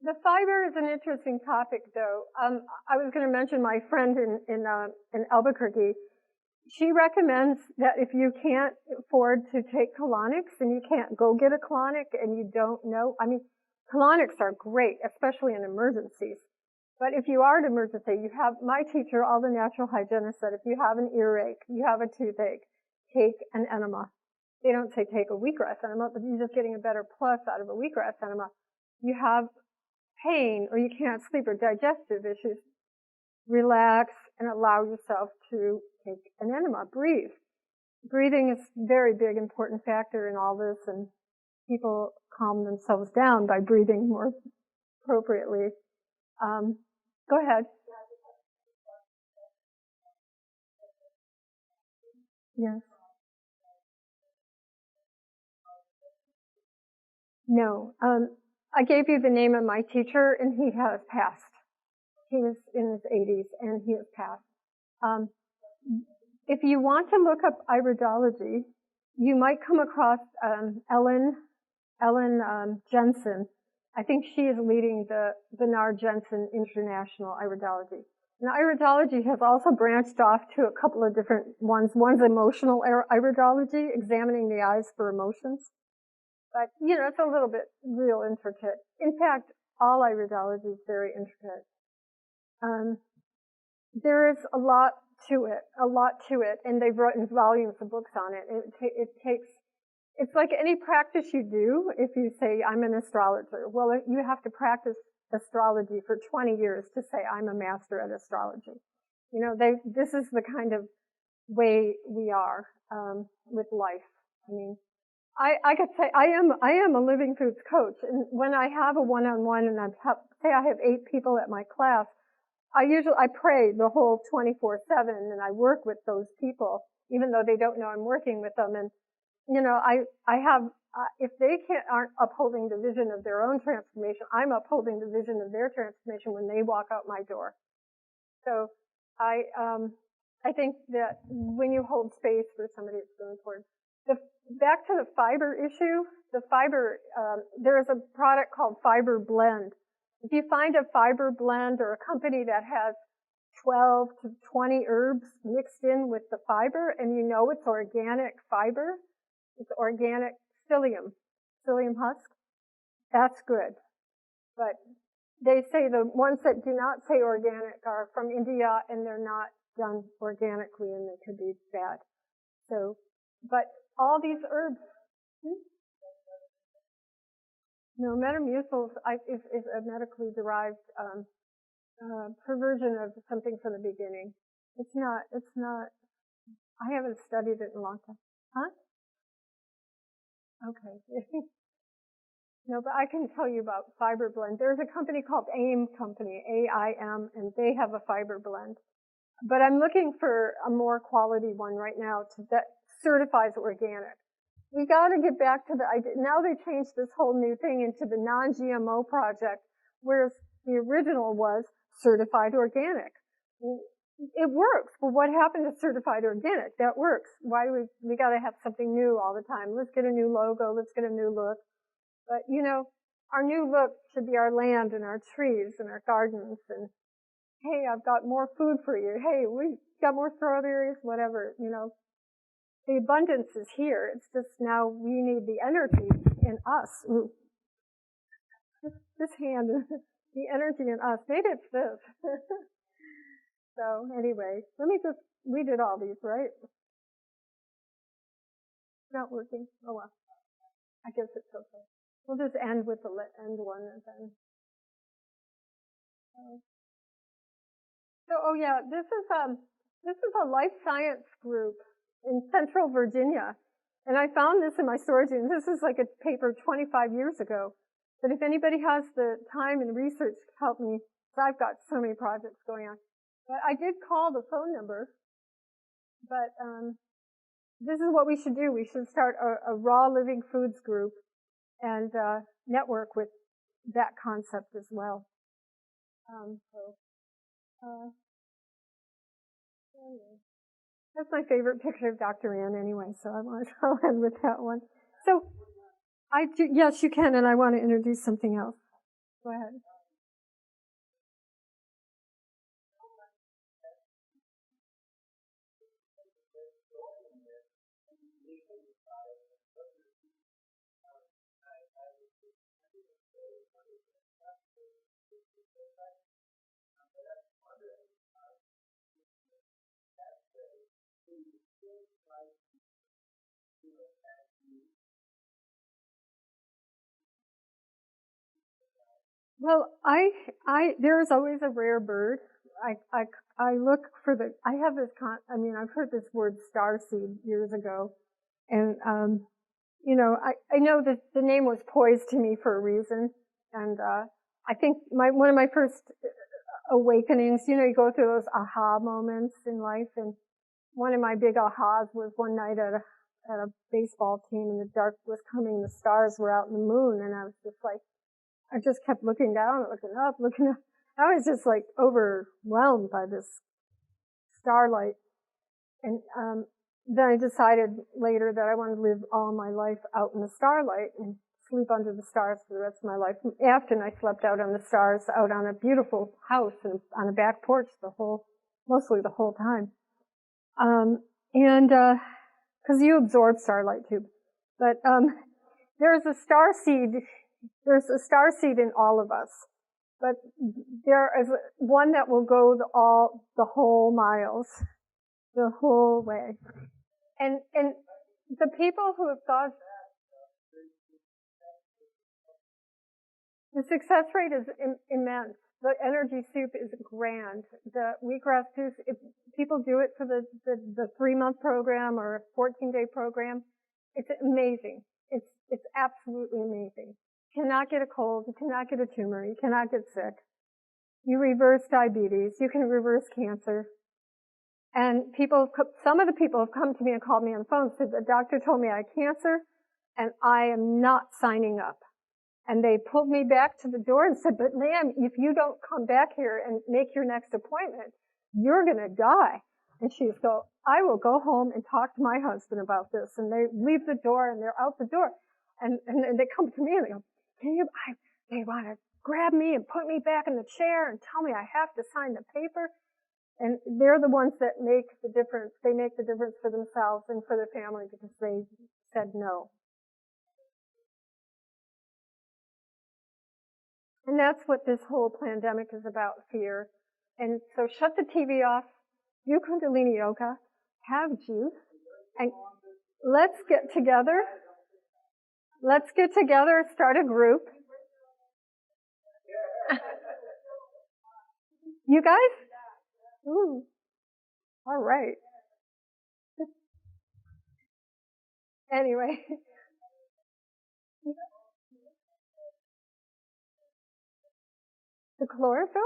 The fiber is an interesting topic, though. I was going to mention my friend in Albuquerque. She recommends that if you can't afford to take colonics and you can't go get a colonic and you don't know, colonics are great, especially in emergencies. But if you are in an emergency, my teacher, all the natural hygienists said, if you have an earache, you have a toothache, take an enema. They don't say take a wheatgrass enema, but you're just getting a better plus out of a wheatgrass enema. You have pain or you can't sleep or digestive issues, relax and allow yourself to take an enema. Breathe. Breathing is a very big, important factor in all this, and people calm themselves down by breathing more appropriately. Go ahead. Yes. No. I gave you the name of my teacher, and he has passed. He was in his 80s, and he has passed. If you want to look up iridology, you might come across Ellen Jensen. I think she is leading the Bernard Jensen International Iridology. And iridology has also branched off to a couple of different ones. One's emotional iridology, examining the eyes for emotions. But, it's a little bit real intricate. In fact, all iridology is very intricate. There is a lot to it, and they've written volumes of books on it. It's like any practice you do. If you say, I'm an astrologer, well, you have to practice astrology for 20 years to say, I'm a master at astrology. This is the kind of way we are, with life. I could say I am a living foods coach, and when I have a one-on-one and say I have 8 people at my class, I pray the whole 24/7, and I work with those people, even though they don't know I'm working with them. And I have if they aren't upholding the vision of their own transformation, I'm upholding the vision of their transformation when they walk out my door. So I think that when you hold space for somebody, it's really important. Back to the fiber issue, there is a product called Fiber Blend. If you find a fiber blend or a company that has 12 to 20 herbs mixed in with the fiber, and you know it's organic fiber. It's organic psyllium husk. That's good. But they say the ones that do not say organic are from India, and they're not done organically, and they could be bad. So, but all these herbs. No, Metamucil is a medically derived perversion of something from the beginning. It's not, I haven't studied it in a long time. Huh? Okay. No, but I can tell you about fiber blend. There's a company called AIM Company, AIM, and they have a fiber blend. But I'm looking for a more quality one right now that certifies organic. We got to get back to now they changed this whole new thing into the non-GMO project, whereas the original was certified organic. It works. Well, what happened to certified organic? That works. Why do we got to have something new all the time? Let's get a new logo. Let's get a new look. But, our new look should be our land and our trees and our gardens. And, hey, I've got more food for you. Hey, we got more strawberries, whatever, The abundance is here. It's just now we need the energy in us. Ooh. This hand, the energy in us. Maybe it's this. So, anyway, we did all these, right? Not working. Oh, well. I guess it's okay. We'll just end with the end one and then. So, oh yeah, this is a life science group in Central Virginia, and I found this in my storage unit. This is like a paper 25 years ago. But if anybody has the time and research to help me, because I've got so many projects going on. But I did call the phone number. But this is what we should do. We should start a raw living foods group and network with that concept as well. That's my favorite picture of Dr. Ann anyway, so I'll end with that one. So, yes, you can, and I want to introduce something else. Go ahead. Well, there is always a rare bird. I look for I have this I've heard this word starseed years ago. And, I know that the name was poised to me for a reason. And, I think one of my first awakenings, you go through those aha moments in life. And one of my big ahas was one night at a baseball team, and the dark was coming, the stars were out in the moon, and I was just like, I just kept looking down, looking up. I was just like overwhelmed by this starlight. And then I decided later that I wanted to live all my life out in the starlight and sleep under the stars for the rest of my life. After I slept out on the stars, out on a beautiful house and on a back porch mostly the whole time. Because you absorb starlight too. But there's a starseed in all of us. But there is one that will go the whole miles, the whole way. And the people who have gone, the success rate is immense. The energy soup is grand. The wheatgrass juice, if people do it for the 3-month program or a 14-day program, it's amazing. It's absolutely amazing. You cannot get a cold. You cannot get a tumor. You cannot get sick. You reverse diabetes. You can reverse cancer. And some of the people have come to me and called me on the phone and said, the doctor told me I had cancer and I am not signing up. And they pulled me back to the door and said, but ma'am, if you don't come back here and make your next appointment, you're going to die. And she's go, I will go home and talk to my husband about this. And they leave the door and they're out the door. And they come to me and they go, they want to grab me and put me back in the chair and tell me I have to sign the paper. And they're the ones that make the difference. They make the difference for themselves and for their family because they said no. And that's what this whole pandemic is about, fear. And so shut the TV off, do Kundalini yoga, have juice, and let's get together. Let's get together, start a group. You guys? Ooh. All right. Anyway. The chlorophyll?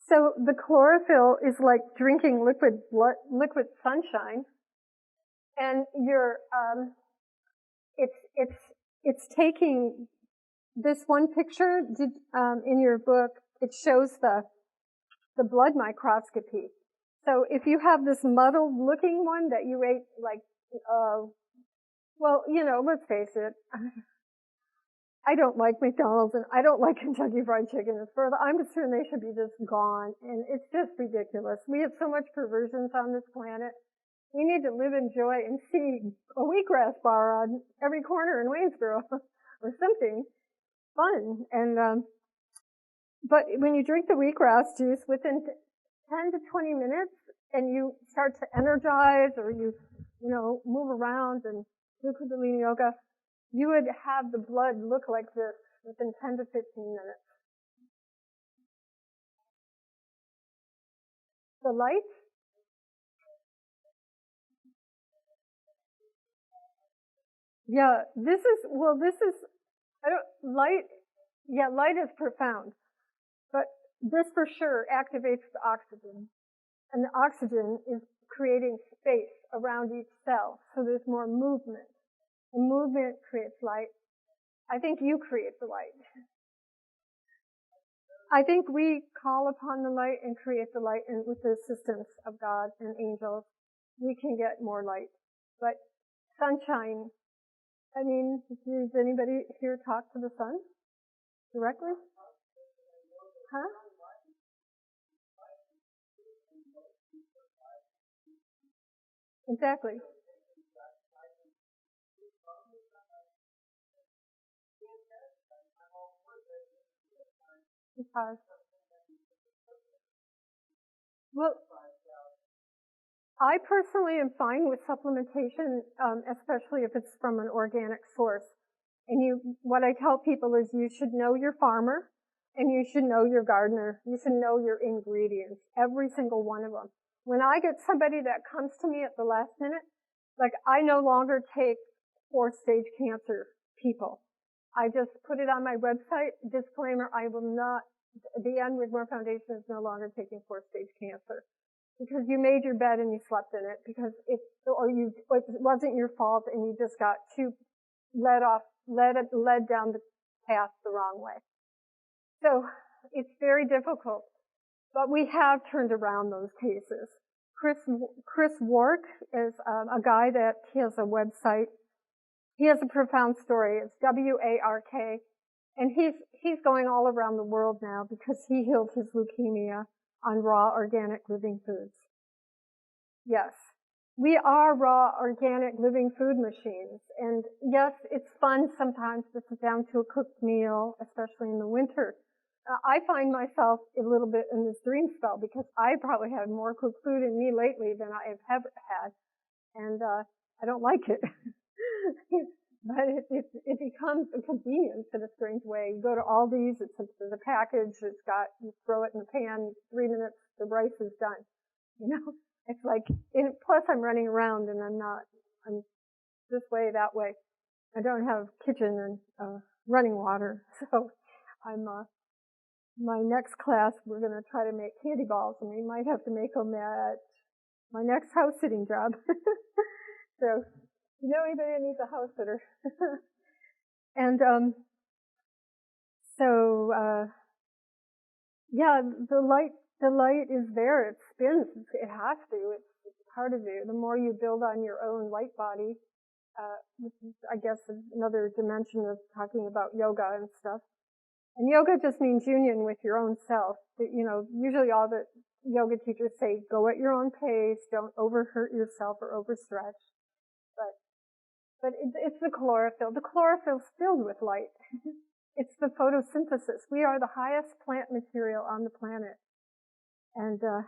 So the chlorophyll is like drinking liquid sunshine, and it's taking this one picture in your book. It shows the blood microscopy. So if you have this muddled looking one that you ate like, well, let's face it. I don't like McDonald's and I don't like Kentucky Fried Chicken. As far as I'm concerned, they should be just gone. And it's just ridiculous. We have so much perversions on this planet. We need to live in joy and see a wheatgrass bar on every corner in Waynesboro or something fun. And but when you drink the wheatgrass juice, within 10 to 20 minutes, and you start to energize or you move around and do Kundalini yoga, you would have the blood look like this within 10 to 15 minutes. The light? Yeah, light is profound. But this for sure activates the oxygen. And the oxygen is creating space around each cell, so there's more movement. And movement creates light. I think you create the light. I think we call upon the light and create the light, and with the assistance of God and angels, we can get more light. But sunshine, does anybody here talk to the sun directly? Huh? Exactly. It's hard. Well, I personally am fine with supplementation, especially if it's from an organic source. And what I tell people is you should know your farmer and you should know your gardener. You should know your ingredients, every single one of them. When I get somebody that comes to me at the last minute, like I no longer take 4-stage cancer people. I just put it on my website, disclaimer, I will not, the Wigmore Foundation is no longer taking 4-stage cancer. Because you made your bed and you slept in it, because it wasn't your fault and you just got led down the path the wrong way. So it's very difficult, but we have turned around those cases. Chris Wark is a guy that he has a website. He has a profound story. It's WARK, and he's going all around the world now because he healed his leukemia on raw organic living foods. Yes, we are raw organic living food machines, and yes, it's fun sometimes to sit down to a cooked meal, especially in the winter. I find myself a little bit in this dream spell because I probably had more cooked food in me lately than I have ever had, and I don't like it. But it becomes a convenience in a strange way. You go to Aldi's, there's a package, you throw it in the pan, 3 minutes, the rice is done. It's like, plus I'm running around and I'm this way, that way. I don't have kitchen and running water, so my next class, we're going to try to make candy balls, and we might have to make them at my next house sitting job. So, anybody that needs a house sitter. And the light is there. It spins. It has to. It's part of you. The more you build on your own light body, which is, I guess, another dimension of talking about yoga and stuff. And yoga just means union with your own self. Usually all the yoga teachers say, go at your own pace, don't overhurt yourself or overstretch. But it's the chlorophyll. The chlorophyll's filled with light. It's the photosynthesis. We are the highest plant material on the planet. And, the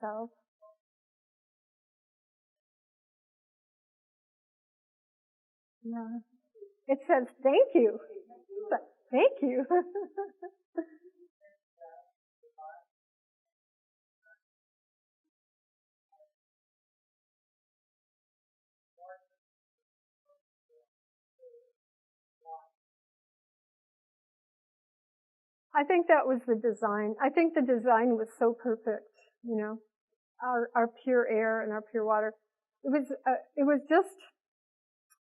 cells. Yeah. It says, thank you. Thank you. I think that was the design. I think the design was so perfect, you know, our pure air and our pure water. It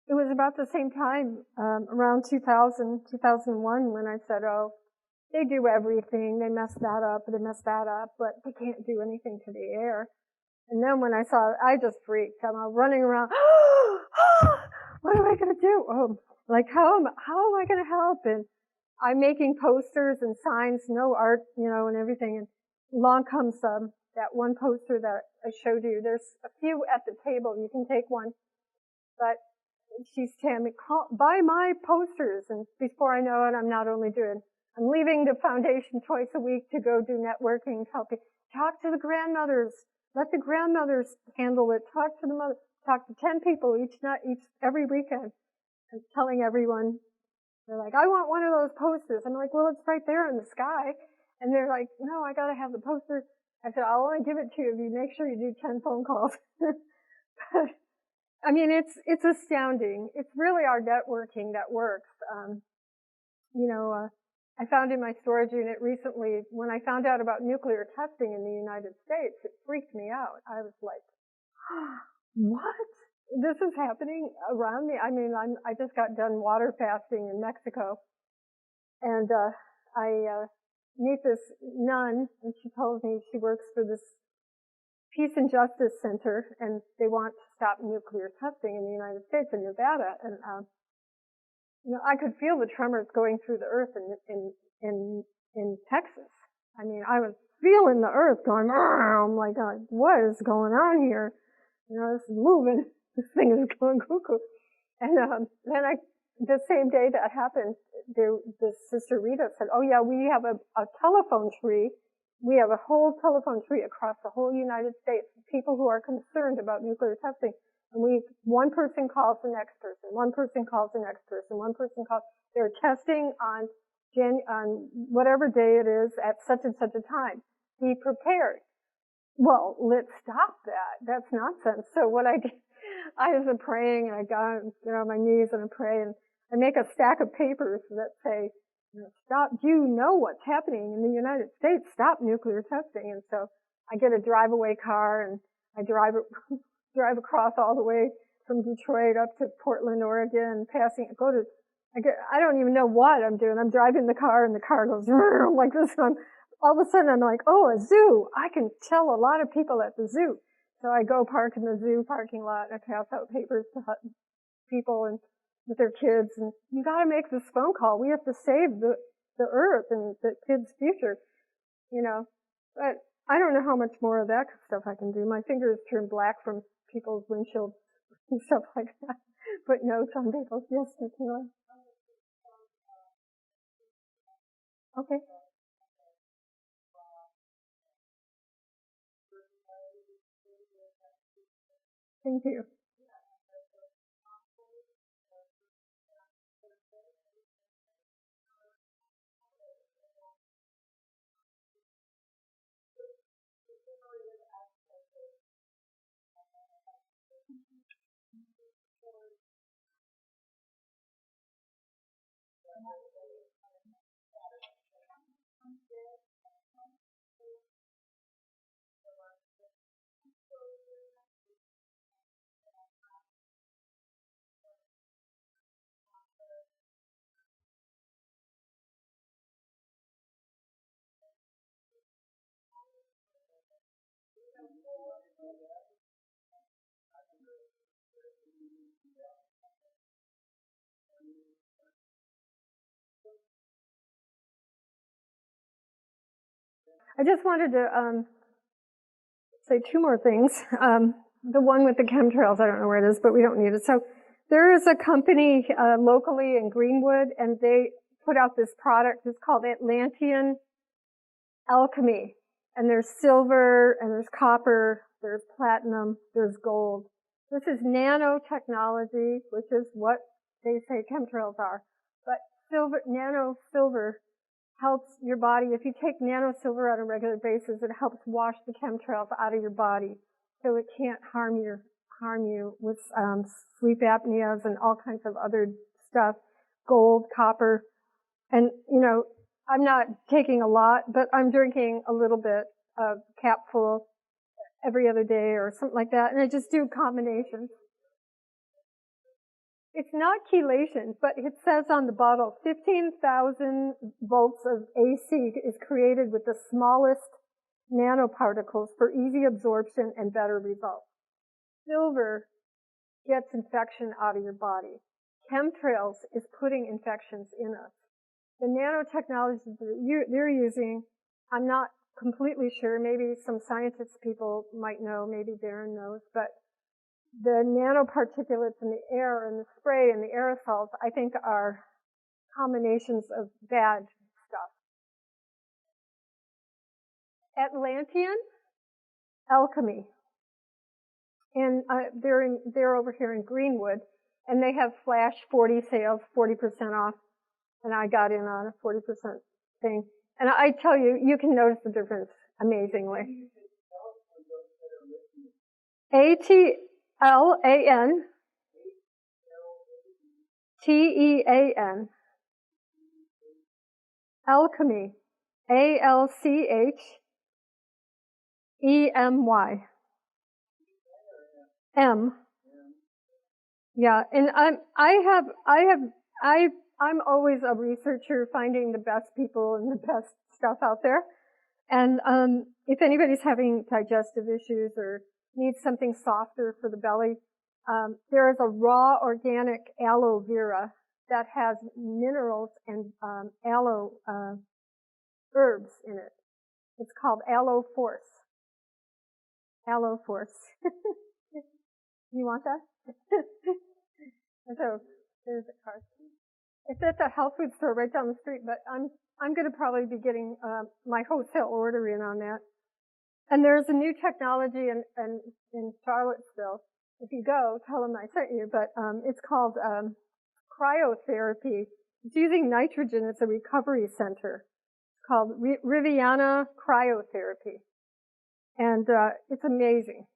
was about the same time, around 2000, 2001, when I said, oh, they do everything. They mess that up, but they can't do anything to the air. And then when I saw it, I just freaked. I'm running around. What am I going to do? Oh, like, how am I going to help? And I'm making posters and signs, no art, you know, and everything. And along comes that one poster that I showed you. There's a few at the table. You can take one. But she's telling me, buy my posters. And before I know it, I'm leaving the foundation twice a week to go do networking, talk to the grandmothers. Let the grandmothers handle it. Talk to the mother. Talk to 10 people every weekend. And telling everyone, they're like, I want one of those posters. I'm like, well, it's right there in the sky. And they're like, no, I gotta have the poster. I said, I'll only give it to you if you make sure you do 10 phone calls. But, I mean, it's astounding. It's really our networking that works. I found in my storage unit recently, when I found out about nuclear testing in the United States, it freaked me out. I was like, what? This is happening around me. I mean, I just got done water fasting in Mexico, and I meet this nun, and she tells me she works for this Peace and Justice Center, and they want to stop nuclear testing in the United States in Nevada. And I could feel the tremors going through the earth in Texas. I mean, I was feeling the earth going. I'm like, what is going on here? You know, this is moving. This thing is going cuckoo. And then the same day that happened, the Sister Rita said, oh yeah, we have a telephone tree. We have a whole telephone tree across the whole United States of people who are concerned about nuclear testing. And one person calls the next person, one person calls the next person, one person calls. They're testing on whatever day it is at such and such a time. Be prepared. Well, let's stop that. That's nonsense. So what I did, I was praying, and I got on my knees and I pray, and I make a stack of papers that say, stop. Do you know what's happening in the United States? Stop nuclear testing. And so I get a drive-away car, and I drive across all the way from Detroit up to Portland, Oregon, I don't even know what I'm doing. I'm driving the car, and the car goes like this. And all of a sudden, I'm like, oh, a zoo. I can tell a lot of people at the zoo. So I go park in the zoo parking lot, and I pass out papers to people and with their kids. And you got to make this phone call. We have to save the earth and the kids' future, But I don't know how much more of that stuff I can do. My fingers turn black from people's windshields and stuff like that. Put notes on people's. Yes, Nicola. Okay. Thank you. I just wanted to say two more things. The one with the chemtrails, I don't know where it is, but we don't need it. So there is a company locally in Greenwood, and they put out this product. It's called Atlantean Alchemy. And there's silver, and there's copper, there's platinum, there's gold. This is nanotechnology, which is what they say chemtrails are. But nano silver helps your body. If you take nano silver on a regular basis, it helps wash the chemtrails out of your body, so it can't harm you with sleep apneas and all kinds of other stuff. Gold, copper, and I'm not taking a lot, but I'm drinking a little bit, a capful every other day or something like that, and I just do combinations. It's not chelation, but it says on the bottle, 15,000 volts of AC is created with the smallest nanoparticles for easy absorption and better results. Silver gets infection out of your body. Chemtrails is putting infections in us. The nanotechnology that they're using, I'm not completely sure. Maybe some scientists people might know, maybe Darren knows, but the nanoparticulates in the air and the spray and the aerosols, I think, are combinations of bad stuff. Atlantean Alchemy. And they're over here in Greenwood, and they have flash 40 sales, 40% off, and I got in on a 40% thing. And I tell you, you can notice the difference amazingly. Atlantean Alchemy. Alchemy. Yeah, and I'm always a researcher, finding the best people and the best stuff out there. And if anybody's having digestive issues or needs something softer for the belly, there is a raw organic aloe vera that has minerals and aloe herbs in it. It's called Aloe Force. Aloe Force. You want that? So there's a card. It's at the health food store right down the street, but I'm going to probably be getting my wholesale order in on that. And there's a new technology in Charlottesville. If you go, tell them I sent you. But it's called cryotherapy. It's using nitrogen as a recovery center. It's called Riviana Cryotherapy, and it's amazing.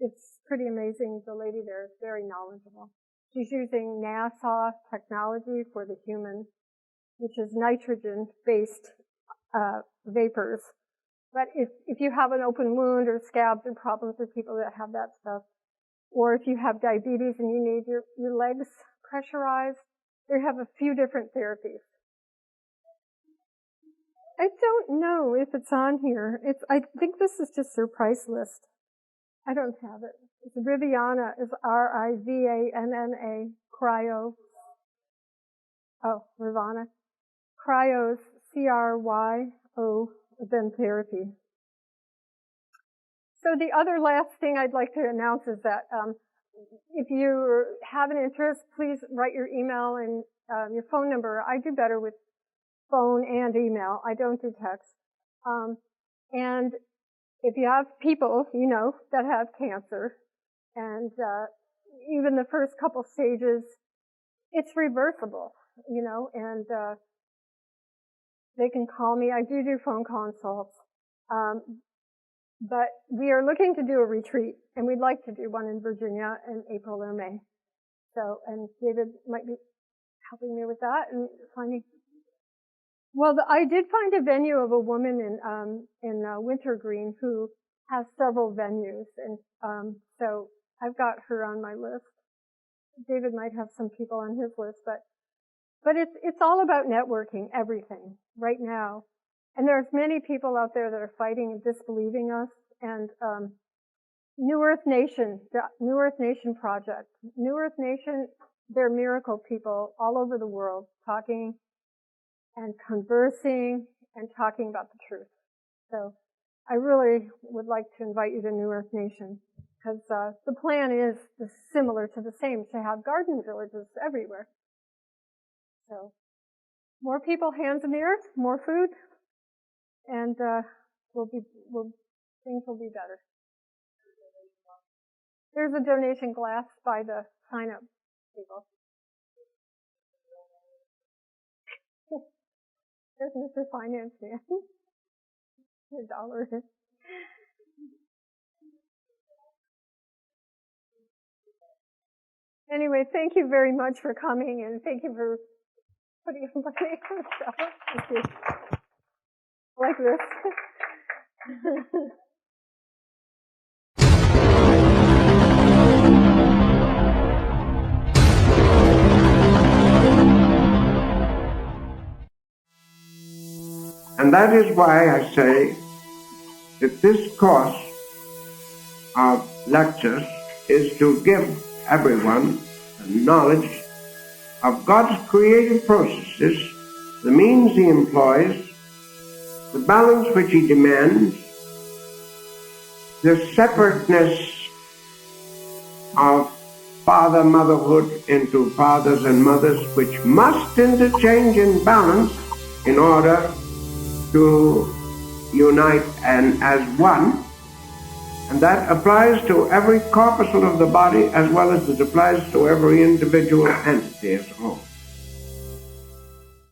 It's pretty amazing. The lady there is very knowledgeable. She's using NASA technology for the human, which is nitrogen-based vapors. But if you have an open wound or scabs or problems with people that have that stuff, or if you have diabetes and you need your legs pressurized, they have a few different therapies. I don't know if it's on here. I think this is just their price list. I don't have it. It's Riviana, is Rivanna, cryo. Oh, Rivanna. Cryos, CRYO, then therapy. So the other last thing I'd like to announce is that if you have an interest, please write your email and your phone number. I do better with phone and email. I don't do text. And if you have people, that have cancer, and even the first couple stages, it's reversible, and they can call me. I do phone consults. But we are looking to do a retreat, and we'd like to do one in Virginia in April or May. So, and David might be helping me with that and finding. Well, I did find a venue of a woman in Wintergreen who has several venues, and so I've got her on my list. David might have some people on his list, but it's all about networking, everything right now. And there's many people out there that are fighting and disbelieving us. And New Earth Nation, the New Earth Nation project, New Earth Nation, they're miracle people all over the world talking and conversing and talking about the truth. So I really would like to invite you to New Earth Nation, because the plan is similar to the same, to have garden villages everywhere. So more people, hands in the earth, more food, and things will be better. There's a donation glass by the sign-up people. There's Mr. Finance Man. $1. Anyway, thank you very much for coming, and thank you for putting up my stuff. Thank you. Like this. And that is why I say that this course of lectures is to give everyone the knowledge of God's creative processes, the means he employs, the balance which he demands, the separateness of father-motherhood into fathers and mothers, which must interchange in balance in order to unite and as one. And that applies to every corpuscle of the body as well as it applies to every individual entity as a whole.